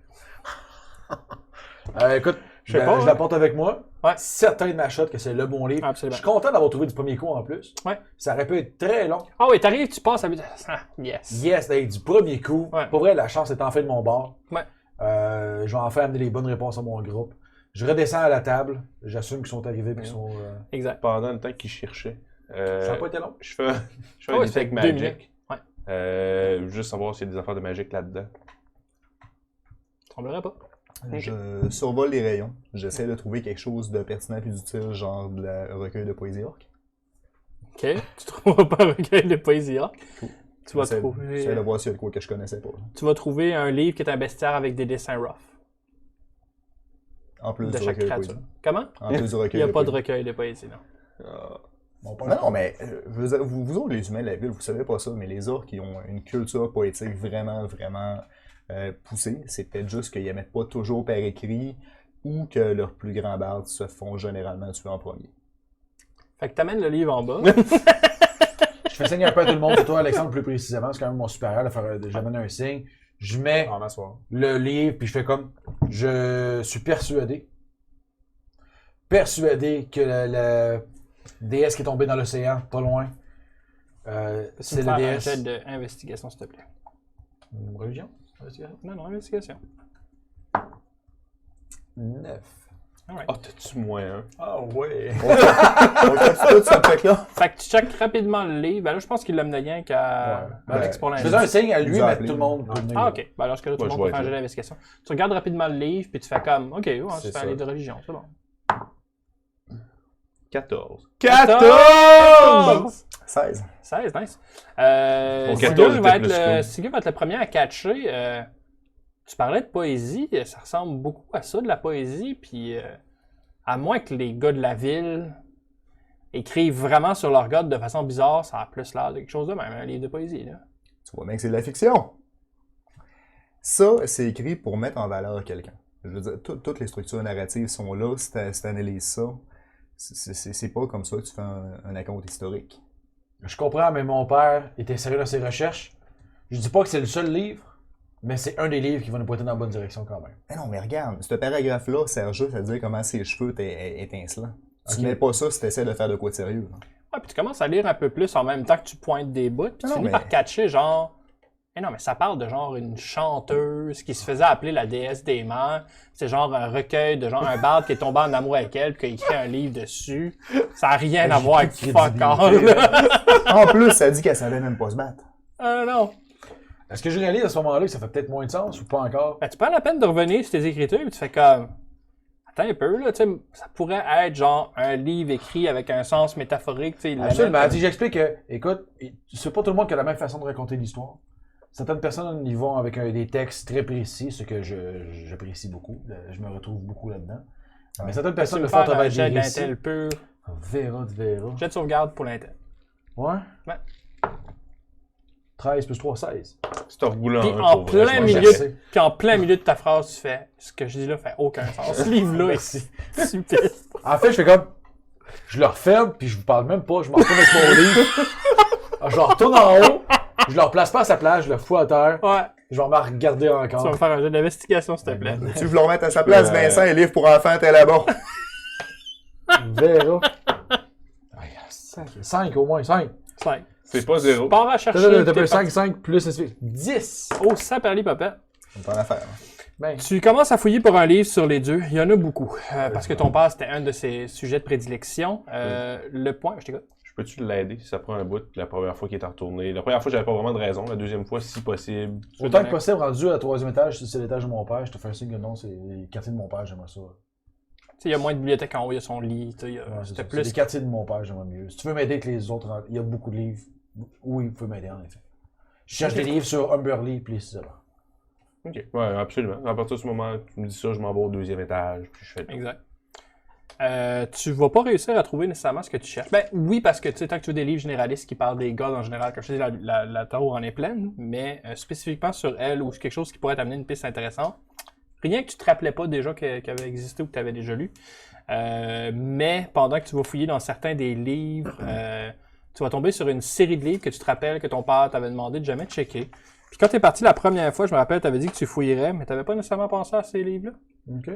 Écoute, Je sais pas, je hein. la porte avec moi. Ouais. Certain de ma shot que c'est le bon livre. Absolument. Je suis content d'avoir trouvé du premier coup en plus. Ouais. Ça aurait pu être très long. Ah oui, t'arrives, tu passes à... Ah, yes. Yes, avec du premier coup. Ouais. Pour vrai, la chance est enfin de mon bord. Ouais. Je vais enfin amener les bonnes réponses à mon groupe. Je redescends à la table. J'assume qu'ils sont arrivés et qu'ils sont. Exact. Pendant le temps qu'ils cherchaient, Ça n'a pas été long. je fais un Ah ouais, detect ça fait 2 magic. minutes. Ouais. Juste savoir s'il y a des affaires de magique là-dedans. Semblerait pas. Je survole les rayons. J'essaie de trouver quelque chose de pertinent et d'utile, genre de la recueil de poésie orque. Ok. Tu trouveras pas un recueil de poésie orque. Tu vas J'essaie trouver... de voir s'il y a de quoi que je connaissais pas. Tu vas trouver un livre qui est un bestiaire avec des dessins rough En plus de du chaque recueil de créature. poésie. Comment? En plus du Il recueil n'y a de pas de poésie. recueil de poésie, non. Mon père. Non, mais vous autres, les humains de la ville, vous savez pas ça, mais les orques, qui ont une culture poétique vraiment poussée. C'est peut-être juste qu'ils n'aiment pas toujours par écrit ou que leurs plus grands bardes se font généralement tuer en premier. Fait que t'amènes le livre en bas. Je fais signe un peu à tout le monde, c'est toi Alexandre plus précisément, c'est quand même mon supérieur, j'amène un signe. Je mets On va m'asseoir. le livre, puis je fais comme, je suis persuadé que la déesse qui est tombée dans l'océan, pas loin, c'est la un déesse. jet d'investigation, s'il te plaît. Religion? Non, investigation. 9. Alright. Ah, t'as-tu moins un? Ah ouais. On le fait tout ce truc-là? Fait que tu checkes rapidement le livre. Ben là, je pense qu'il l'a mené rien qu'à Alex pour Je l'indice. faisais un signe à lui, Vous a mais appelé. tout le monde peut venir. Ah, ok. Ben alors, ce cas-là, tout le Ouais, monde je peut faire un vois jet d'investigation. Tu regardes rapidement le livre, puis tu fais comme, ok, ouais, C'est c'est un ça. livre de religion, c'est bon. 14. 14! 16. 16, nice. Bon, 14 Sigurd va être le premier à catcher. Tu parlais de poésie, ça ressemble beaucoup à ça, de la poésie, puis À moins que les gars de la ville écrivent vraiment sur leur god de façon bizarre, ça a plus l'air de quelque chose de même, un livre de poésie. Là. Tu vois bien que c'est de la fiction. Ça, c'est écrit pour mettre en valeur quelqu'un. Je veux dire, toutes les structures narratives sont là si tu analyses ça. C'est pas comme ça que tu fais un acompte historique. Je comprends, mais mon père était sérieux dans ses recherches. Je dis pas que c'est le seul livre, mais c'est un des livres qui va nous pointer dans la bonne direction quand même. Mais non, mais regarde, ce paragraphe-là sert juste à dire comment ses cheveux étaient étincelants. Tu Ok. mets pas ça si tu essaies de faire de quoi de sérieux. là. Ouais, puis tu commences à lire un peu plus en même temps que tu pointes des bouts, puis tu Non, finis mais- par catcher genre. Eh non, mais ça parle de genre une chanteuse qui se faisait appeler la déesse des mers. C'est genre un recueil de genre un barde qui est tombé en amour avec elle, puis qui a écrit un livre dessus. Ça n'a rien à voir avec J'ai fuck plus de all. là. En plus, ça dit qu'elle savait même pas se battre. Non. Est-ce que je réalise à ce moment-là que ça fait peut-être moins de sens ou pas encore? Ben, tu prends la peine de revenir sur tes écritures, puis tu fais comme. Attends un peu, là, tu sais, ça pourrait être genre un livre écrit avec un sens métaphorique, tu sais. Absolument. Si j'explique que, écoute, c'est pas tout le monde qui a la même façon de raconter l'histoire. Certaines personnes y vont avec des textes très précis, ce que j'apprécie beaucoup. Je me retrouve beaucoup là-dedans. Mais certaines personnes le font à travers des jet récits. d'intel pur. Tu verras. Jet de sauvegarde pour l'intel. Ouais? Ouais. 13 plus 3, 16. C'est roulant. Puis hein, en pour vrai, plein je milieu, pense. Merci. puis en plein milieu de ta phrase, tu fais ce que je dis là fait aucun sens. Ce livre-là est super. En fait, je fais comme. Je le referme, puis je vous parle même pas. Je m'en retourne avec mon livre. Je le retourne en haut. Je le replace pas à sa place. Je le fous à terre. Ouais. Je vais me regarder Tu vas encore. me faire un jeu d'investigation, s'il te plaît. Tu veux le remettre à sa place, Vincent, et livre pour enfants, t'es là-bas. Verra. 5 au moins, 5. 5. C'est pas zéro. Pars à chercher. T'as tes 5, 5 plus 10. Oh, ça perlit papa. On peut en affaire. Ben, Tu commences à fouiller pour un livre sur les dieux. Il y en a beaucoup. Parce que ton père, c'était un de ses sujets de prédilection. Le point, je t'écoute. Je peux-tu l'aider si ça prend un bout la première fois qu'il est retourné? La première fois, j'avais pas vraiment de raison. La deuxième fois, si possible. autant que possible, rendu à 3e étage, si c'est l'étage de mon père, je te fais un signe que non, c'est les quartiers de mon père, j'aimerais ça. Tu sais, il y a moins de bibliothèques en haut, il y a son lit. Tu sais, Ouais, c'est c'était ça. plus. C'est les quartiers de mon père, j'aimerais mieux. Si tu veux m'aider avec les autres, il y a beaucoup de livres. Oui, vous pouvez m'aider en effet. Je cherche des livres sur Humberly, puis ça. Ok, ouais, absolument. À partir de ce moment, tu me dis ça, je m'en vais au 2e étage, puis je fais. Exact. Tu vas pas réussir à trouver nécessairement ce que tu cherches. Ben oui, parce que tu sais, tant que tu veux des livres généralistes qui parlent des gars en général, comme je te dis, la tour en est pleine, mais spécifiquement sur elle ou sur quelque chose qui pourrait t'amener une piste intéressante, rien que tu te rappelais pas déjà qu'il avait existé ou que tu avais déjà lu. Mais pendant que tu vas fouiller dans certains des livres, tu vas tomber sur une série de livres que tu te rappelles que ton père t'avait demandé de jamais checker. Puis quand tu es parti la première fois, je me rappelle, tu avais dit que tu fouillerais, mais tu n'avais pas nécessairement pensé à ces livres-là. Ok.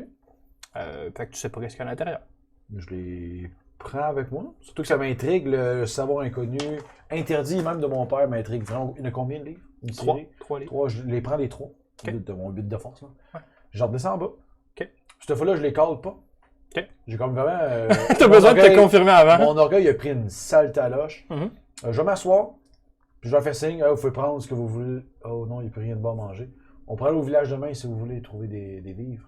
Fait que tu sais pas qu'est-ce qu'il y a à l'intérieur. Je les prends avec moi. Surtout que ça m'intrigue, le savoir inconnu, interdit même de mon père m'intrigue vraiment. Il y en a combien de livres? Une série? 3 livres. 3, je les prends les 3. Ok. De mon but de force. Là. Ouais. Je redescends en bas. Ok. Cette fois-là, je les cale pas. Ok. J'ai comme vraiment. T'as mon besoin de te orgueil- confirmer avant. Mon orgueil a pris une sale taloche. Mhm. Je vais m'asseoir, puis je leur fais signe. Ah, vous pouvez prendre ce que vous voulez. Oh non, il n'y a plus rien de bon à manger. On prend au village demain si vous voulez trouver des vivres.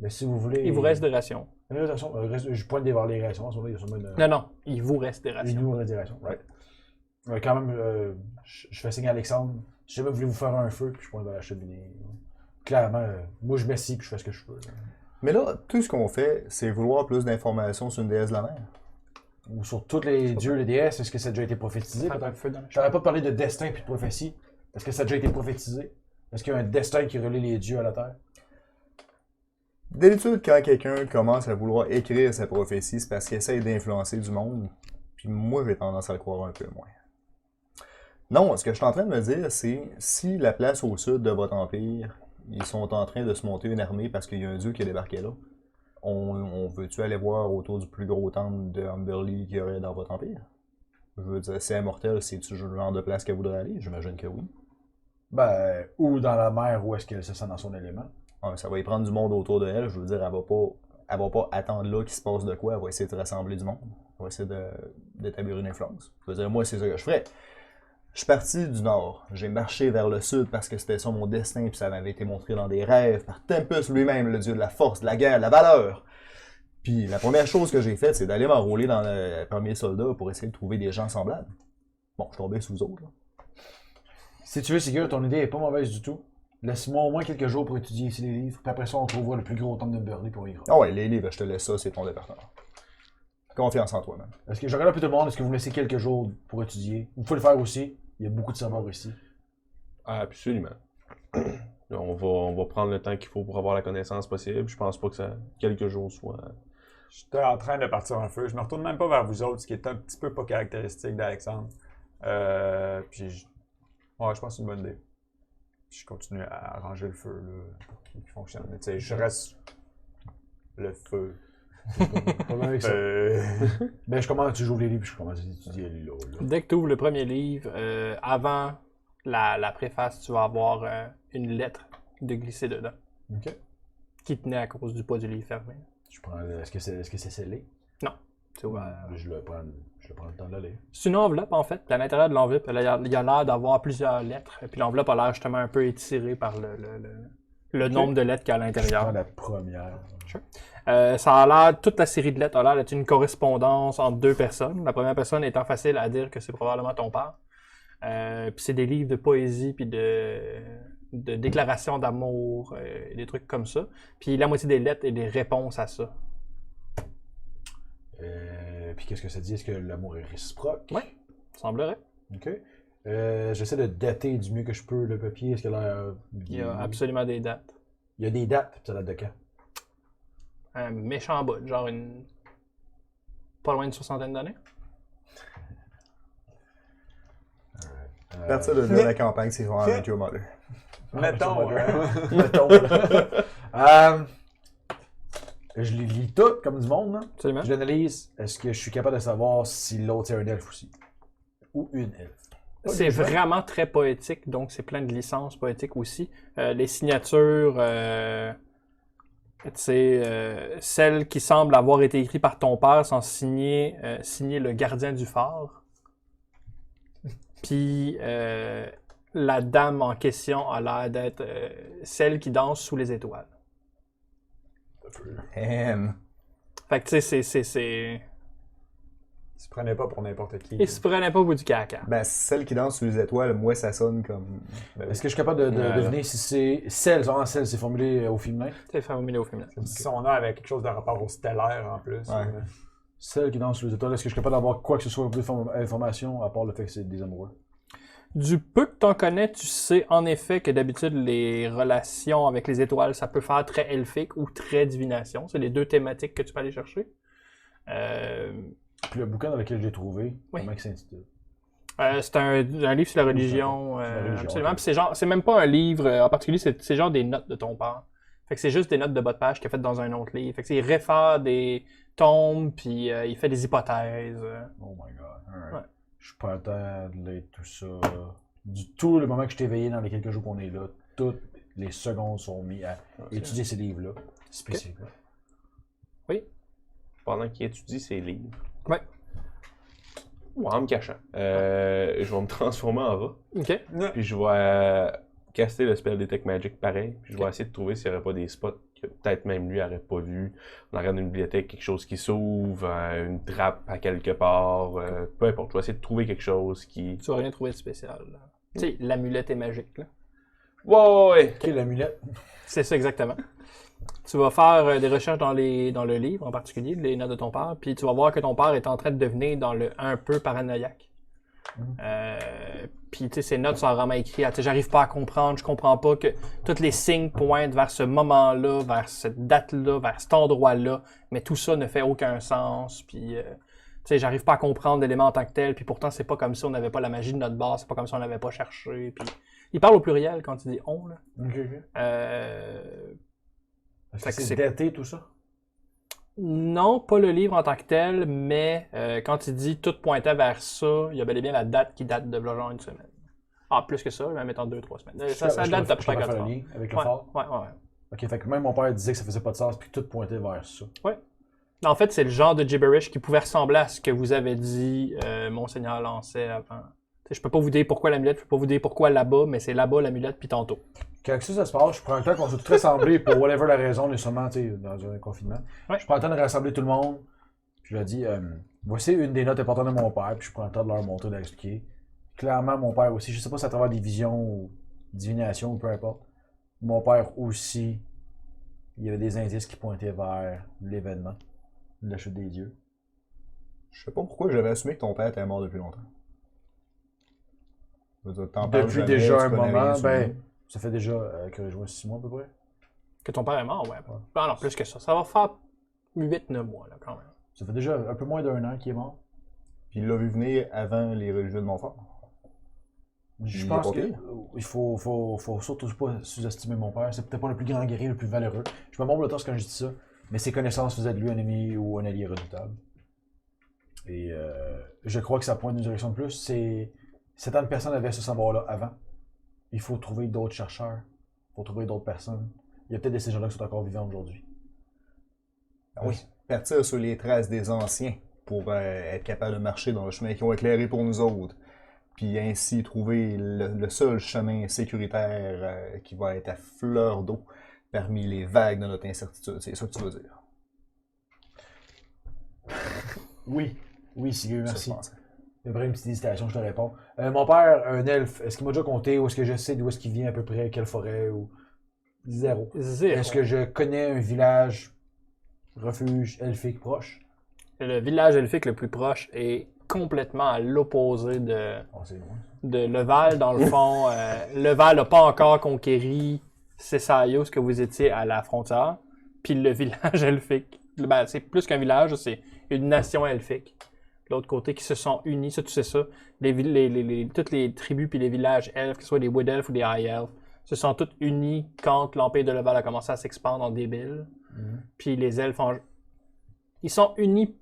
Mais si vous voulez. Il vous reste des rations. Je pointe vers les rations. En ce moment, il y a sûrement une. Non, il vous reste des Il rations. nous reste des rations. Right. Quand même, je fais signe à Alexandre. Si jamais vous voulez vous faire un feu, puis je pointe vers la cheminée. Clairement, moi je m'assieds puis je fais ce que je peux. Là. Mais là, tout ce qu'on fait, c'est vouloir plus d'informations sur une déesse de la mer. Ou sur tous les dieux, les déesses, est-ce que ça a déjà été prophétisé? Prends un Peut-être? feu dans la J'aurais pas parlé de destin puis de prophétie. Est-ce que ça a déjà été prophétisé? Est-ce qu'il y a un destin qui relie les dieux à la terre? D'habitude, quand quelqu'un commence à vouloir écrire sa prophétie, c'est parce qu'il essaye d'influencer du monde. Puis moi, j'ai tendance à le croire un peu moins. Non, ce que je suis en train de me dire, c'est si la place au sud de votre empire, ils sont en train de se monter une armée parce qu'il y a un dieu qui est débarqué là, on veut-tu aller voir autour du plus gros temple de Humberly qu'il y aurait dans votre empire? Je veux dire, c'est immortel, c'est-tu le genre de place qu'elle voudrait aller? J'imagine que oui. Ben, ou dans la mer où est-ce qu'elle se sent dans son élément. Ah, mais ça va y prendre du monde autour de elle. Je veux dire, elle va pas attendre là qu'il se passe de quoi. Elle va essayer de rassembler du monde. Elle va essayer d'établir une influence. Je veux dire, moi, c'est ça que je ferais. Je suis parti du nord. J'ai marché vers le sud parce que c'était ça mon destin, puis ça m'avait été montré dans des rêves par Tempus lui-même, le dieu de la force, de la guerre, de la valeur. Puis la première chose que j'ai faite, c'est d'aller m'enrôler dans le premier soldat pour essayer de trouver des gens semblables. Bon, je suis tombé sous vous autres, là. Si tu veux, Sigurd, ton idée est pas mauvaise du tout. Laisse-moi au moins quelques jours pour étudier ici les livres, puis après ça, on trouvera le plus gros temple de Burley pour y ira. Ah ouais, les livres, je te laisse ça, c'est ton département. Confiance en toi, man. Est-ce que je regarde un peu tout le monde, est-ce que vous me laissez quelques jours pour étudier? Vous pouvez le faire aussi, il y a beaucoup de savoir ici. Absolument. On va prendre le temps qu'il faut pour avoir la connaissance possible. Je pense pas que ça quelques jours soit. J'étais en train de partir un feu. Je me retourne même pas vers vous autres, ce qui est un petit peu pas caractéristique d'Alexandre. Ouais, je pense que c'est une bonne idée. Puis je continue à arranger le feu là, qui fonctionne. Mais tu sais, je reste le feu. Pas avec ça. Ben, je commence, tu joues les livres, puis je commence à étudier les là. Dès que tu ouvres le premier livre, avant la préface, tu vas avoir une lettre de glisser dedans. Ok. Qui tenait à cause du poids du livre fermé. Je prends, est-ce que c'est scellé? C'est ouvert. Je le prends le temps de le lire. C'est une enveloppe en fait. Puis à l'intérieur de l'enveloppe, il y a l'air d'avoir plusieurs lettres. Puis l'enveloppe a l'air justement un peu étirée par le nombre de lettres qu'il y a à Je l'intérieur. prends la première. Ça a l'air, toute la série de lettres a l'air d'être une correspondance entre deux personnes. La première personne étant facile à dire que c'est probablement ton père. Puis c'est des livres de poésie puis de déclarations d'amour, des trucs comme ça. Puis la moitié des lettres est des réponses à ça. Puis qu'est-ce que ça dit? Est-ce que l'amour est réciproque? Oui, semblerait. Ok. J'essaie de dater du mieux que je peux le papier. Est-ce qu'il a l'air... Il y a absolument des dates. Il y a des dates. Puis ça date de quand? Un méchant bout, genre pas loin d'une 60aine d'années. À partir de là, la campagne, c'est vraiment avec Your Mother. Mettons. Je les lis toutes comme du monde. Là. Absolument. Je l'analyse. Est-ce que je suis capable de savoir si l'autre c'est un elfe aussi? Ou une elfe? C'est vraiment très poétique, donc c'est plein de licences poétiques aussi. Les signatures, celles qui semblent avoir été écrites par ton père sont signées le gardien du phare. Puis la dame en question a l'air d'être celle qui danse sous les étoiles. Man. Fait que tu sais, c'est... Il se prenait pas pour n'importe qui. Il se prenait pas au bout du caca. Ben, celle qui danse sur les étoiles, moi, ça sonne comme. Est-ce que je suis capable de deviner si c'est celle, c'est formulé au féminin? C'est formulé au féminin. Si son nom avait quelque chose de rapport au stellaire en plus. Ouais. Celle qui danse sur les étoiles, est-ce que je suis capable d'avoir quoi que ce soit d'information à part le fait que c'est des amoureux? Du peu que t'en connais, tu sais en effet que d'habitude les relations avec les étoiles, ça peut faire très elfique ou très divination. C'est les deux thématiques que tu peux aller chercher. Puis le bouquin dans lequel j'ai trouvé, Oui. comment il s'intitule? C'est un livre sur la religion, absolument. Puis c'est même pas un livre en particulier, c'est genre des notes de ton père. Fait que c'est juste des notes de bas de page qu'il a faites dans un autre livre. Fait que il réfère des tombes, puis il fait des hypothèses. Oh my god. Alright. Ouais. Je prends le temps de lire tout ça. Du tout le moment que je t'ai éveillé dans les quelques jours qu'on est là, toutes les secondes sont mises à étudier ces livres-là, spécifiquement. Pendant qu'il étudie ses livres. Ouais. En me cachant. Je vais me transformer en rat. OK. Puis je vais caster le spell Detect Magic pareil. Puis je vais essayer de trouver s'il n'y aurait pas des spots que peut-être même lui n'aurait pas vu. On arrière d'une bibliothèque, quelque chose qui s'ouvre, une trappe à quelque part. Peu importe. Je vais essayer de trouver quelque chose qui. Tu vas rien trouver de spécial. Là. Tu sais, l'amulette est magique. Là. Ouais! Ok, l'amulette. C'est ça exactement. Tu vas faire des recherches dans le livre en particulier, les notes de ton père, puis tu vas voir que ton père est en train de devenir un peu paranoïaque. Puis tu sais, ces notes sont vraiment écrites. J'arrive pas à comprendre, je comprends pas que tous les signes pointent vers ce moment-là, vers cette date-là, vers cet endroit-là, mais tout ça ne fait aucun sens. Puis tu sais, j'arrive pas à comprendre l'élément en tant que tel, puis pourtant c'est pas comme si on n'avait pas la magie de notre base, c'est pas comme si on n'avait pas cherché. Puis il parle au pluriel quand il dit on là. Est-ce Fait que que c'est daté tout ça? Non, pas le livre en tant que tel, mais quand il dit tout pointait vers ça, il y a bel et bien la date qui date de genre une semaine. Ah, plus que ça, je vais mettre en 2-3 semaines. Ça date d'à peu près 4 ans. Avec le Ouais, phare? ouais. Ok, fait que même mon père disait que ça faisait pas de sens, puis tout pointait vers ça. En fait, c'est le genre de gibberish qui pouvait ressembler à ce que vous avez dit Monseigneur Lancet avant. T'sais, je peux pas vous dire pourquoi l'amulette, je peux pas vous dire pourquoi là-bas, mais c'est là-bas l'amulette puis tantôt. Quand ça se passe, je prends le temps qu'on soit tous rassemblés pour whatever la raison, on est seulement dans un confinement. Ouais. Je prends le temps de rassembler tout le monde. Puis je leur dis, voici une des notes importantes de mon père, puis je prends le temps de leur montrer, de leur expliquer. Clairement, mon père aussi, je sais pas si à travers des visions ou divination ou peu importe, mon père aussi, il y avait des indices qui pointaient vers l'événement de la chute des dieux. Je sais pas pourquoi j'avais assumé que ton père était mort depuis longtemps. Je veux dire, t'en parles Depuis jamais, déjà tu un connais rien moment, sur ben, lui. ça fait déjà que je vois 6 mois à peu près. Que ton père est mort, ouais. Ah non, plus que ça. Ça va faire 8-9 mois, là, quand même. Ça fait déjà un peu moins d'un an qu'il est mort. Puis il l'a vu venir avant les religieux de Montfort. Je Il pense est pas qu'il pire. faut surtout pas sous-estimer mon père. C'est peut-être pas le plus grand guerrier, le plus valeureux. Je me montre le torse quand je dis ça, mais ses connaissances faisaient de lui un ennemi ou un allié redoutable. Et je crois que ça pointe d'une direction de plus. C'est certaines personnes avaient ce savoir-là avant. Il faut trouver d'autres chercheurs. Il faut trouver d'autres personnes. Il y a peut-être de ces gens-là qui sont encore vivants aujourd'hui. Ah oui. Partir sur les traces des anciens pour être capable de marcher dans le chemin qu'ils ont éclairé pour nous autres. Puis ainsi trouver le seul chemin sécuritaire qui va être à fleur d'eau parmi les vagues de notre incertitude. C'est ça que tu veux dire. Oui, Sigur, Ça, merci. je pense. Une vraie petite hésitation, je te réponds. Mon père, un elfe, est-ce qu'il m'a déjà compté où est-ce que je sais d'où est-ce qu'il vient à peu près, quelle forêt ou. Zéro. Zéro. Est-ce que je connais un village, refuge elfique proche? Le village elfique le plus proche est complètement à l'opposé Oh, c'est loin. de Leval, dans le fond. Leval n'a pas encore conquéri Cessaio, ce que vous étiez à la frontière. Puis le village elfique, ben, c'est plus qu'un village, c'est une nation elfique. De l'autre côté, qui se sont unis, ça tu sais ça. Toutes les tribus puis les villages elfes, que ce soit des Wood Elfs ou des High Elfs, se sont tous unis quand l'Empire de Leval a commencé à s'expandre en débile. Puis les elfes, ils sont unis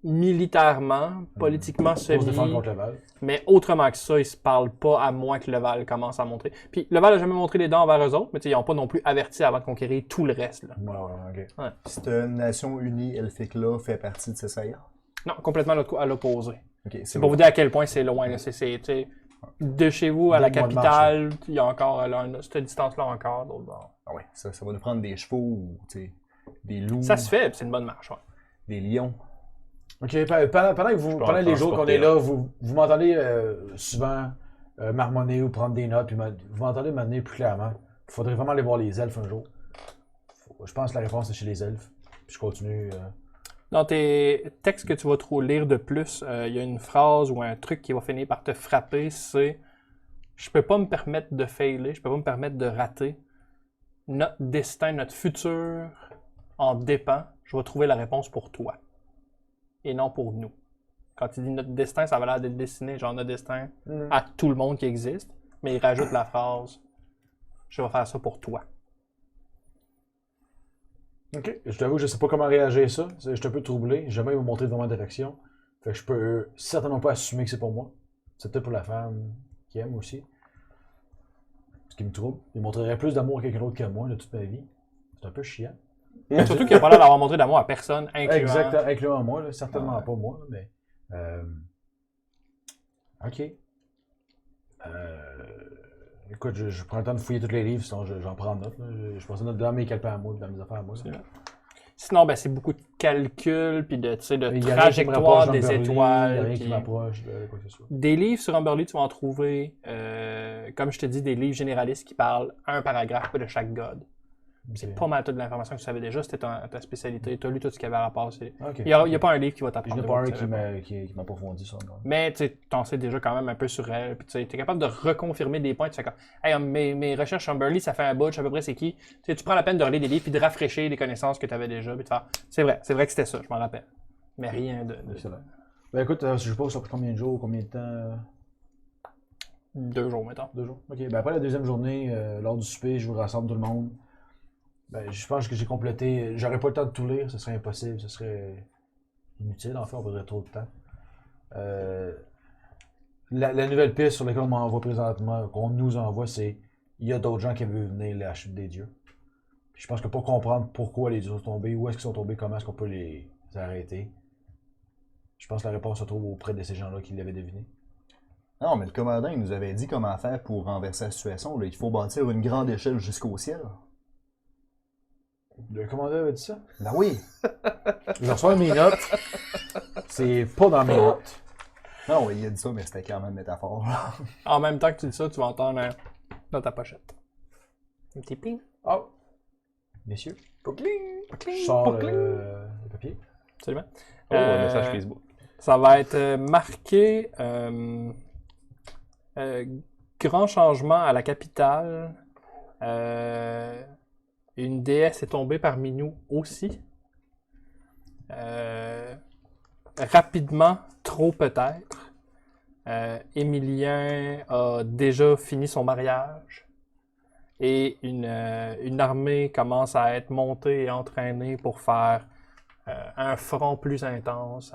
militairement, politiquement Pour se défendre semi, contre Leval. mais autrement que ça, ils se parlent pas à moins que Leval commence à montrer. Puis Leval a jamais montré les dents envers eux autres, mais ils n'ont pas non plus averti avant de conquérir tout le reste. Là. Ouais, ok. Cette nation unie elfique-là fait partie de Cessaia. Non, complètement à l'opposé. Ok, C'est pour vous dire à quel point c'est loin. Là. Tu sais, de chez vous à la 2 mois de capitale, il y a encore cette distance-là encore. D'autre bord. Ah ouais, ça va nous prendre des chevaux ou des loups, Ça se fait, puis c'est une bonne marche. Ouais. des lions. Ok, pendant les jours qu'on est là, vous m'entendez souvent marmonner ou prendre des notes, puis vous m'entendez m'amener plus clairement. Il faudrait vraiment aller voir les elfes un jour. Je pense que la réponse est chez les elfes. Puis je continue. Dans tes textes que tu vas trop lire de plus, il y a une phrase ou un truc qui va finir par te frapper, c'est « Je peux pas me permettre de failer, je peux pas me permettre de rater. Notre destin, notre futur en dépend. Je vais trouver la réponse pour toi. Et non pour nous. » Quand il dit « notre destin », ça va l'air d'être destiné, genre notre destin à tout le monde qui existe, mais il rajoute la phrase « Je vais faire ça pour toi. » Ok. Je t'avoue, je sais pas comment réagir à ça. Je suis un peu troublé. Jamais ils m'ont montré vraiment d'affection. Fait que je peux certainement pas assumer que c'est pour moi. C'est peut-être pour la femme qui aime aussi. Ce qui me trouble. Il montrerait plus d'amour à quelqu'un d'autre qu'à moi de toute ma vie. C'est un peu chiant. Surtout qu'il n'a pas l'air d'avoir montré d'amour à personne, incluant... Exactement, incluant moi, là. Certainement pas moi, mais. Ok. Écoute, je prends le temps de fouiller tous les livres, sinon j'en prends note. Là. Je pense note dans mes calepins à moi, dans mes affaires à moi. Sinon, ben, c'est beaucoup de calculs, puis de, Il y a rien qui me trajectoire rapproche des d'Umberly, étoiles. Il n'y a rien puis qui m'approche de quoi que ce soit. Des livres sur Umberly, tu vas en trouver, comme je te dis, des livres généralistes qui parlent un paragraphe de chaque god. C'est pas mal toute l'information que tu savais déjà, c'était ta spécialité. Tu as lu tout ce qu'il y avait à rapport. Il n'y a pas un livre qui va Je t'apprendre. n'ai pas un qui m'approfondit ça. Non. Mais tu en sais déjà quand même un peu sur elle. Puis tu es capable de reconfirmer des points. Tu fais comme, hey, mes recherches sur Umberly, ça fait un bout, je sais à peu près c'est qui. Tu prends la peine de relire des livres puis de rafraîchir les connaissances que tu avais déjà. Puis de faire, c'est vrai que c'était ça, je m'en rappelle. Mais rien de. Excellent. Ben écoute, je sais pas, ça prend combien de jours, combien de temps 2 jours, mettons. 2 jours. Ok, ben après la deuxième journée, lors du souper, je vous rassemble tout le monde. Ben, je pense que j'ai complété. J'aurais pas le temps de tout lire, ce serait impossible, ce serait inutile, en fait, on perdrait trop de temps. La nouvelle piste sur laquelle on m'envoie présentement, qu'on nous envoie, c'est il y a d'autres gens qui veulent venir la chute des dieux. Puis je pense que pour comprendre pourquoi les dieux sont tombés, où est-ce qu'ils sont tombés, comment est-ce qu'on peut les arrêter, je pense que la réponse se trouve auprès de ces gens-là qui l'avaient deviné. Non, mais le commandant, il nous avait dit comment faire pour renverser la situation. Là. Il faut bâtir une grande échelle jusqu'au ciel. Le commandant avait dit ça? Ben oui! Je reçois mes notes. C'est pas dans mes notes. Non, il a dit ça, mais c'était clairement une métaphore. En même temps que tu dis ça, tu vas entendre dans ta pochette. Un petit ping. Oh! Messieurs, Pocling! je sors le papier. Absolument. Oh, un message Facebook. Ça va être marqué grand changement à la capitale. Une déesse est tombée parmi nous aussi. Rapidement, trop peut-être. Émilien a déjà fini son mariage. Et une armée commence à être montée et entraînée pour faire un front plus intense.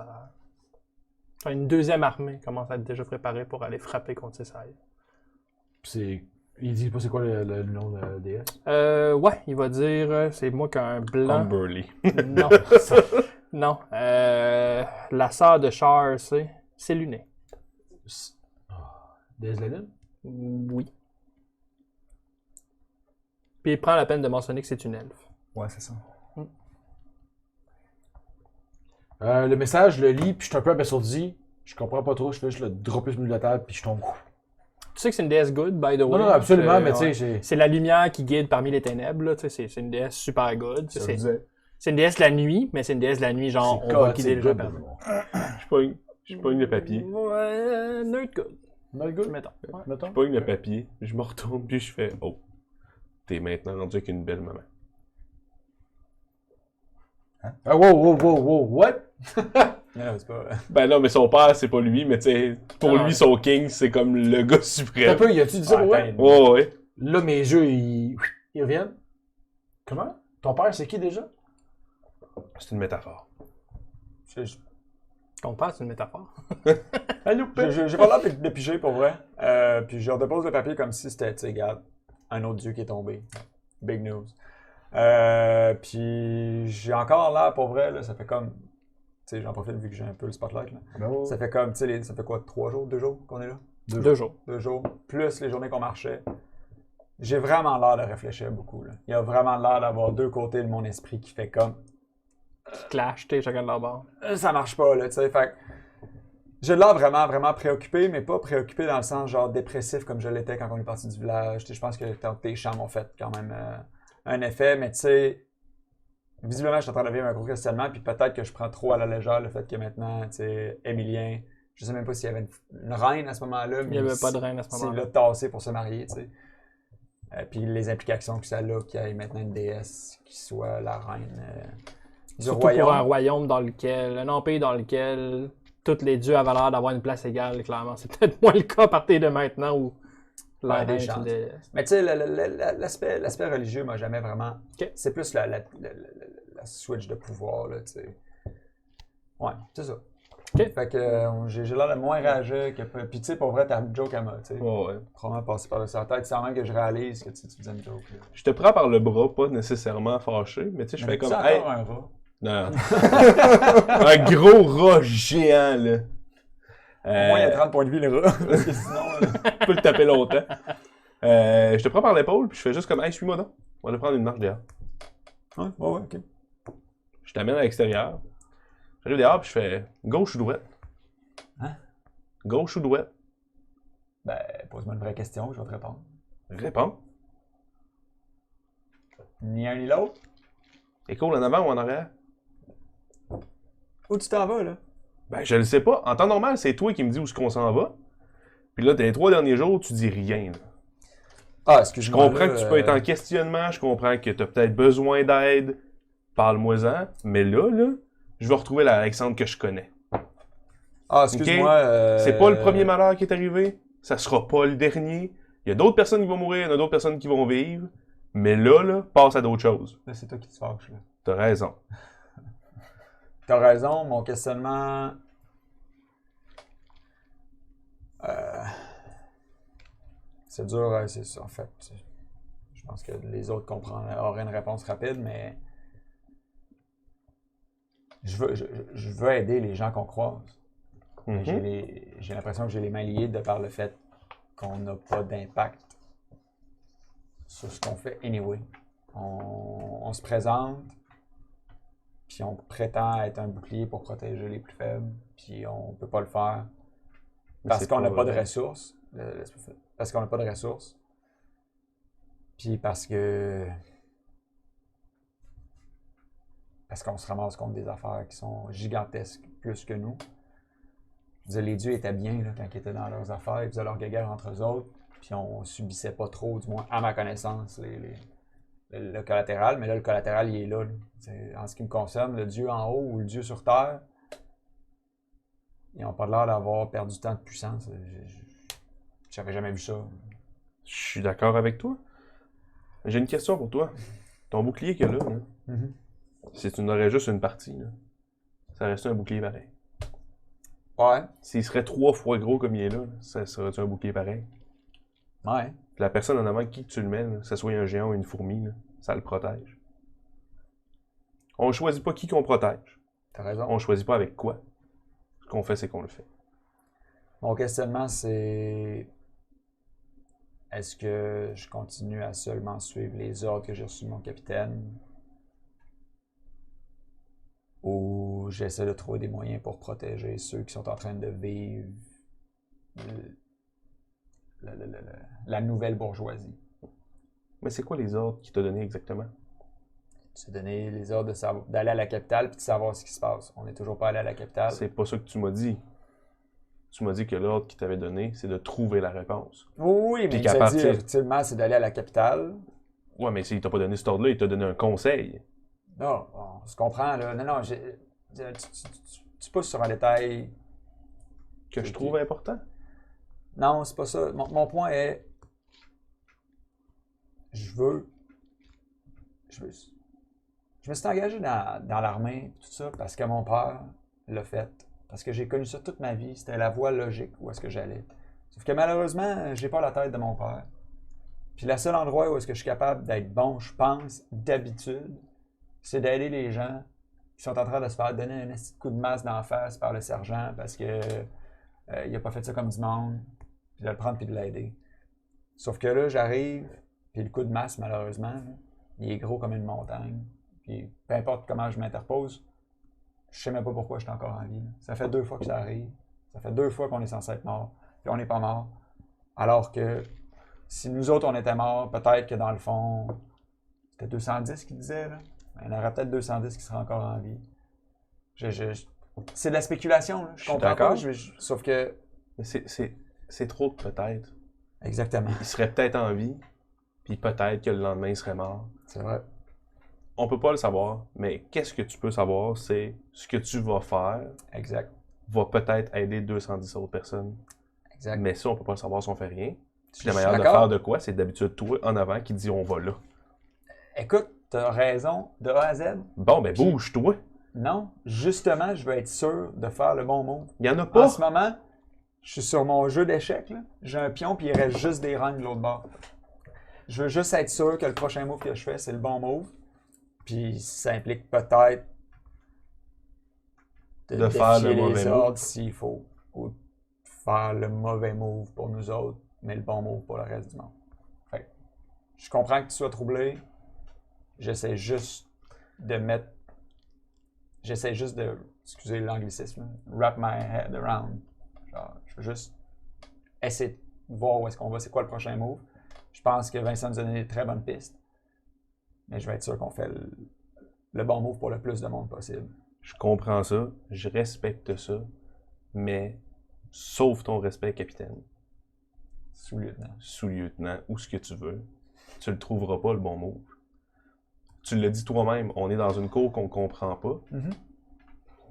Une deuxième armée commence à être déjà préparée pour aller frapper contre Cessaï. Il dit pas c'est quoi le nom de la déesse? Ouais, il va dire c'est moi qui ai un blanc. Humberly. Non. Non. La sœur de Char, c'est Luné. Déesse de la Lune? Oui. Puis il prend la peine de mentionner que c'est une elfe. Ouais, c'est ça. Le message, je le lis, puis je suis un peu abasourdi. Je comprends pas trop, je fais juste le dropper sur le milieu de la table, puis je tombe. Tu sais que c'est une déesse good, by the way. Non, absolument, mais tu sais, ouais. j'ai. C'est la lumière qui guide parmi les ténèbres, là. Tu sais, c'est une déesse super good. Ça disait. C'est une déesse de la nuit, mais c'est une déesse de la nuit, genre, on va guider les gens par Je pogne le papier. Ouais, nerd good. Not good? Mettons. Ouais. Mettons. Je pogne le papier, je me retourne, puis je fais oh, t'es maintenant rendu avec une belle maman. Ah, wow, what? Non, c'est pas... Ben non, mais son père, c'est pas lui, mais tu sais, pour Ah, lui, ouais. son king, c'est comme le gars Un suprême. peu, y a-tu dit ça pour vrai? attends, Ouais, ouais. Là, mes yeux, ils reviennent. Comment? Ton père, c'est qui déjà? C'est une métaphore. Ton père, c'est une métaphore. J'ai pas l'air de piger pour vrai. Puis je redépose le papier comme si c'était, tu sais, regarde, un autre dieu qui est tombé. Big news. Puis j'ai encore l'air pour vrai, là, ça fait comme. Tu sais, j'en profite vu que j'ai un peu le spotlight. Là. Ça fait comme, tu sais, ça fait quoi, 3 jours, 2 jours qu'on est là? 2 jours. 2 jours, plus les journées qu'on marchait. J'ai vraiment l'air de réfléchir beaucoup. Là. Il y a vraiment l'air d'avoir deux côtés de mon esprit qui fait comme. Clash, t'es chacun de leur bord. Ça marche pas, là, tu sais. Fait que j'ai l'air vraiment, vraiment préoccupé, mais pas préoccupé dans le sens genre dépressif comme je l'étais quand on est parti du village. Tu sais, je pense que tes chants m'ont fait quand même un effet, mais tu sais, visiblement, je suis en train de vivre un gros questionnement, puis peut-être que je prends trop à la légère le fait que maintenant, tu sais, Émilien, je sais même pas s'il y avait une reine à ce moment-là, mais Il n'y avait pas de reine à ce s'il moment-là. l'a tassé pour se marier, tu sais. Puis les implications que ça a, qu'il y ait maintenant une déesse qui soit la reine du Surtout royaume. pour un royaume dans lequel, un empire dans lequel tous les dieux avaient l'air d'avoir une place égale, clairement. C'est peut-être moins le cas à partir de maintenant où la Ouais, des reine, chances. c'est Mais tu sais, l'aspect religieux m'a jamais vraiment. Ok. C'est plus la switch de pouvoir, là, tu sais. Ouais, c'est ça. Ok. Fait que j'ai l'air de moins rageux que. Puis tu sais, pour vrai, ta joke, elle m'a, tu sais, Ouais, ouais. probablement passé par la tête sans même que je réalise que tu faisais une joke. Là. Je te prends par le bras, pas nécessairement fâché, mais tu sais, je fais comme. C'est Hey, encore un rat. non. Un gros rat géant, là. Au moins, il y a 30 points de vie, le rat. Parce que sinon. Tu peux le taper longtemps. Je te prends par l'épaule, puis je fais juste comme, hey, suis-moi donc. On va aller prendre une marche dehors. Ouais, ok. Je t'amène à l'extérieur. J'arrive dehors, puis je fais gauche ou droite. Hein? Gauche ou droite. Ben, pose-moi une vraie question, je vais te répondre. Réponds. Ni un ni l'autre. Écoute, en avant ou en arrière? Où tu t'en vas, là? Ben, je le sais pas. En temps normal, c'est toi qui me dis où est-ce qu'on s'en va. Puis là, dans les 3 derniers jours, tu dis rien. Là. Ah, Je excuse-moi. comprends que tu peux être en questionnement, je comprends que tu as peut-être besoin d'aide. Parle-moi-en. Mais là, je vais retrouver l'Alexandre que je connais. Ah, excuse-moi. C'est pas le premier malheur qui est arrivé. Ça sera pas le dernier. Il y a d'autres personnes qui vont mourir, il y en a d'autres personnes qui vont vivre. Mais là, passe à d'autres choses. Là, c'est toi qui te fâches, là. T'as raison. T'as raison, mon questionnement. C'est dur, c'est ça, en fait. Je pense que les autres auraient une réponse rapide, mais. Je veux aider les gens qu'on croise. Mais j'ai l'impression que j'ai les mains liées de par le fait qu'on n'a pas d'impact sur ce qu'on fait anyway. On se présente, puis on prétend être un bouclier pour protéger les plus faibles, puis on peut pas le faire parce qu'on n'a pas de ressources. Parce qu'on n'a pas de ressources. Puis parce qu'on se ramasse contre des affaires qui sont gigantesques, plus que nous. Je veux dire, les dieux étaient bien là, quand ils étaient dans leurs affaires, ils faisaient leur guéguerre entre eux autres, puis on subissait pas trop, du moins à ma connaissance, le collatéral. Mais là, le collatéral, il est là. En ce qui me concerne, le dieu en haut ou le dieu sur terre, ils n'ont pas l'air d'avoir perdu tant de puissance. J'avais jamais vu ça. Je suis d'accord avec toi. J'ai une question pour toi. Ton bouclier qu'il y a là, Mhm. si tu n'aurais juste une partie, là, ça reste un bouclier pareil. Ouais. S'il serait 3 fois gros comme il est là, ça serait un bouclier pareil. Ouais. La personne en avant, qui que tu le mets, là, que ce soit un géant ou une fourmi, là, ça le protège. On choisit pas qui qu'on protège. T'as raison. On choisit pas avec quoi. Ce qu'on fait, c'est qu'on le fait. Mon questionnement, c'est est-ce que je continue à seulement suivre les ordres que j'ai reçus de mon capitaine ou j'essaie de trouver des moyens pour protéger ceux qui sont en train de vivre la nouvelle bourgeoisie? Mais c'est quoi les ordres qu'il t'a donnés exactement? C'est donner les ordres d'aller à la capitale puis de savoir ce qui se passe. On n'est toujours pas allé à la capitale. C'est pas ça que tu m'as dit. Tu m'as dit que l'ordre qu'il t'avait donné, c'est de trouver la réponse. Oui, mais Puis il qu'à nous a dit partir- ultimement, c'est d'aller à la capitale. Ouais, mais s'il t'a pas donné cet ordre-là, il t'a donné un conseil. Non, on se comprend, là. Non, tu pousses sur un détail. Que je Ok. trouve important. Non, c'est pas ça. Mon point est. Je me suis engagé dans l'armée, tout ça, parce que mon père l'a fait. Parce que j'ai connu ça toute ma vie. C'était la voie logique où est-ce que j'allais. Sauf que malheureusement, j'ai pas la tête de mon père. Puis le seul endroit où est-ce que je suis capable d'être bon, je pense, d'habitude, c'est d'aider les gens qui sont en train de se faire donner un petit coup de masse d'en face par le sergent parce que il a pas fait ça comme du monde, puis de le prendre puis de l'aider. Sauf que là, j'arrive, puis le coup de masse, malheureusement, là, il est gros comme une montagne. Puis peu importe comment je m'interpose, je sais même pas pourquoi je suis encore en vie. Là. Ça fait 2 fois que ça arrive. Ça fait 2 fois qu'on est censé être mort, puis on n'est pas mort. Alors que si nous autres, on était morts, peut-être que dans le fond, c'était 210 qui disait, là. Il y en aurait peut-être 210 qui seraient encore en vie. C'est de la spéculation, là. Je suis comprends d'accord. pas, sauf que... Mais c'est trop de peut-être. Exactement. Il serait peut-être en vie, puis peut-être que le lendemain, il serait mort. C'est vrai. On peut pas le savoir, mais qu'est-ce que tu peux savoir, c'est ce que tu vas faire Exact. va peut-être aider 210 autres personnes. Exact. Mais ça, on peut pas le savoir si on fait rien. Puis Je la suis manière de d'accord. faire de quoi, c'est d'habitude toi en avant qui dit on va là. Écoute, t'as raison de A à Z. Bon, ben bouge-toi. Non, justement, je veux être sûr de faire le bon mot. Il y en a En pas. ce moment, je suis sur mon jeu d'échecs. Là. J'ai un pion, puis il reste juste des reines de l'autre bord. Je veux juste être sûr que le prochain move que je fais, c'est le bon move. Puis ça implique peut-être De faire le défier mauvais les move. ordres s'il faut. Ou de faire le mauvais move pour nous autres, mais le bon move pour le reste du monde. Fait que, je comprends que tu sois troublé. J'essaie juste de mettre... J'essaie juste de... Excusez l'anglicisme. Wrap my head around. Genre, je veux juste essayer de voir où est-ce qu'on va, c'est quoi le prochain move. Je pense que Vincent nous a donné de très bonnes pistes. Mais je vais être sûr qu'on fait le bon move pour le plus de monde possible. Je comprends ça, je respecte ça, mais sauve ton respect, capitaine, Sous-lieutenant. sous-lieutenant, ou ce que tu veux. Tu le trouveras pas le bon move. Tu l'as dit toi-même, on est dans une cour qu'on comprend pas.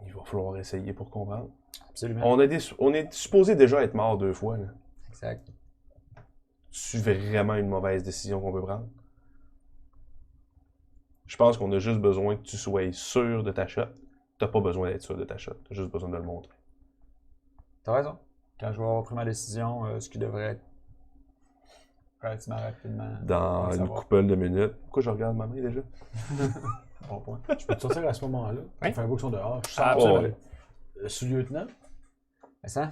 Il va falloir essayer pour comprendre. Absolument. On est supposé déjà être mort 2 fois. Là. Exact. C'est vraiment une mauvaise décision qu'on peut prendre. Je pense qu'on a juste besoin que tu sois sûr de ta shot. T'as pas besoin d'être sûr de ta shot. T'as juste besoin de le montrer. T'as raison. Quand je vais avoir pris ma décision, ce qui devrait être relativement rapidement. Dans on va une savoir. couple de minutes. Pourquoi je regarde ma main déjà? Bon point. Je peux te sortir à ce moment-là. Oui. Faire un bout qui sont dehors. Je Ah, sors, absolument. Sous-lieutenant, Vincent?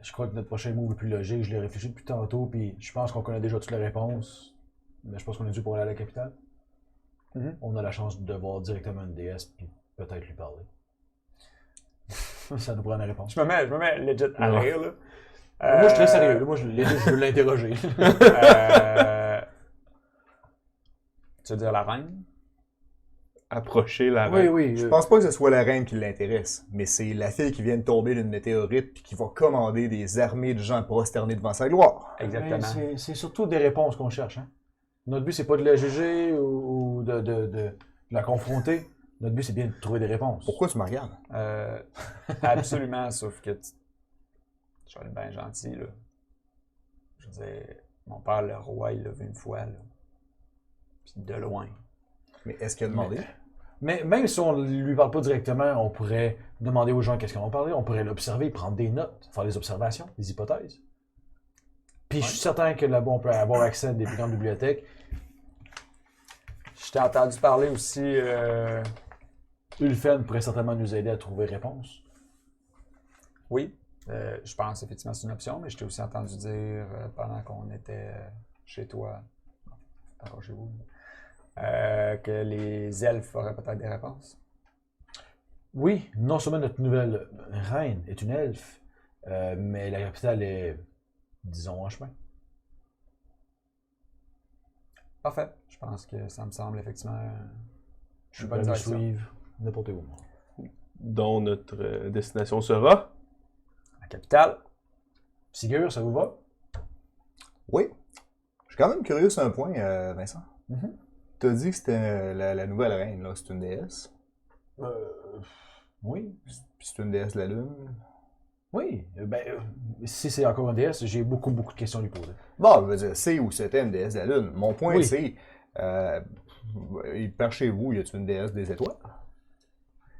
je crois que notre prochain move le plus logique, je l'ai réfléchi depuis tantôt, puis je pense qu'on connaît déjà toutes les réponses. Mais je pense qu'on est dû pour aller à la capitale. Mhm. On a la chance de voir directement une déesse, puis peut-être lui parler. Ça nous prend la réponse. Je me mets legit à Ouais. rire, là. Moi, je suis très sérieux. Là. Moi, je veux l'interroger. Tu veux dire la reine? Approcher la Oui, reine. oui. Je pense pas que ce soit la reine qui l'intéresse, mais c'est la fille qui vient de tomber d'une météorite puis qui va commander des armées de gens prosternés devant sa gloire. Exactement. C'est surtout des réponses qu'on cherche. Hein? Notre but, c'est pas de la juger ou de la confronter. Notre but, c'est bien de trouver des réponses. Pourquoi tu me regardes? Absolument, sauf que je suis bien gentil, là. Je veux dire, mon père, le roi, il l'a vu une fois, là. Puis de loin. Mais est-ce qu'il a demandé? Mais même si on lui parle pas directement, on pourrait demander aux gens qu'est-ce qu'ils vont parler, on pourrait l'observer, prendre des notes, faire des observations, des hypothèses. Puis je suis certain que là-bas, on peut avoir accès à des plus grandes bibliothèques. Je t'ai entendu parler aussi... Ulfen pourrait certainement nous aider à trouver réponse. Oui, je pense effectivement que c'est une option, mais je t'ai aussi entendu dire pendant qu'on était chez toi, alors chez vous, que les elfes auraient peut-être des réponses. Oui, non seulement notre nouvelle reine est une elfe, mais la capitale est, disons, en chemin. Parfait. Je pense que ça me semble effectivement Je suis une bonne prêt à nous direction. suivre n'importe où. Dont notre destination sera. La capitale. Sigur, ça vous va? Oui. Je suis quand même curieux sur un point, Vincent. Mhm. T'as dit que c'était la nouvelle reine, là. C'est une déesse. Oui. Puis c'est une déesse de la lune. Oui. Si c'est encore une déesse, j'ai beaucoup de questions à lui poser. Bon, je veux dire, c'est ou c'était une déesse de la lune. Mon point, Oui. c'est... par chez vous, y a-t-il une déesse des étoiles?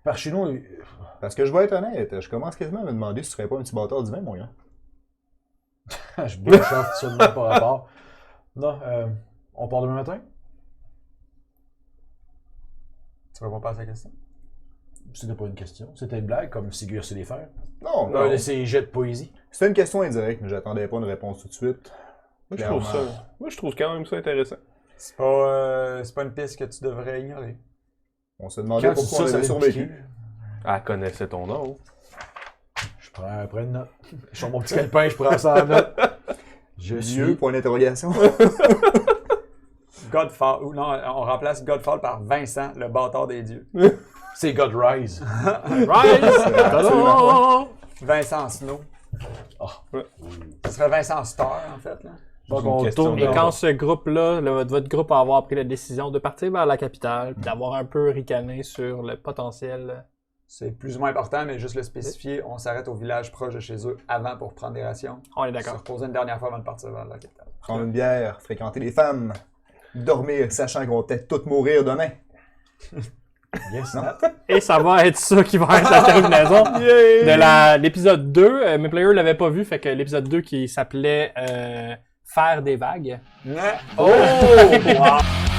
Par chez nous, Parce que je vais être honnête, je commence quasiment à me demander si tu serais pas un petit bâtard divin, mon gars. je brush sur le nom par rapport. Non, on part demain matin? Tu réponds pas à sa question? C'était pas une question. C'était une blague, comme Sigur sait les faire. Non, Non. non. C'est jet de poésie. C'était une question indirecte, mais j'attendais pas une réponse tout de suite. Clairement. Moi, je trouve quand même ça intéressant. C'est pas une piste que tu devrais ignorer. On se demandait Quand tu dis pourquoi on ça, avait ça vient de survécu. piquer. Elle connaissait ton nom. Je prends une note. Je sors mon petit calepin, je prends ça en note. Je Dieu, suis... point d'interrogation. Godfall, ou non, on remplace Godfall par Vincent, le bâtard des dieux. C'est God Rise. Rise! Absolument. Vincent Snow. Oh. Ce serait Vincent Star, en fait, là. Donc Une on question tourne de- Et dans- quand ce groupe-là, votre groupe va avoir pris la décision de partir vers la capitale, puis d'avoir un peu ricané sur le potentiel. C'est plus ou moins important, mais juste le spécifier, on s'arrête au village proche de chez eux avant pour prendre des rations. On est Se d'accord. reposer une dernière fois avant de partir vers la capitale. Prendre une bière, fréquenter les femmes, dormir sachant qu'on va peut-être tous mourir demain. Yes, Non. Nat. Et ça va être ça qui va être la terminaison de l'épisode 2. Mes players l'avaient pas vu, fait que l'épisode 2 qui s'appelait Faire des vagues. Oh! Wow!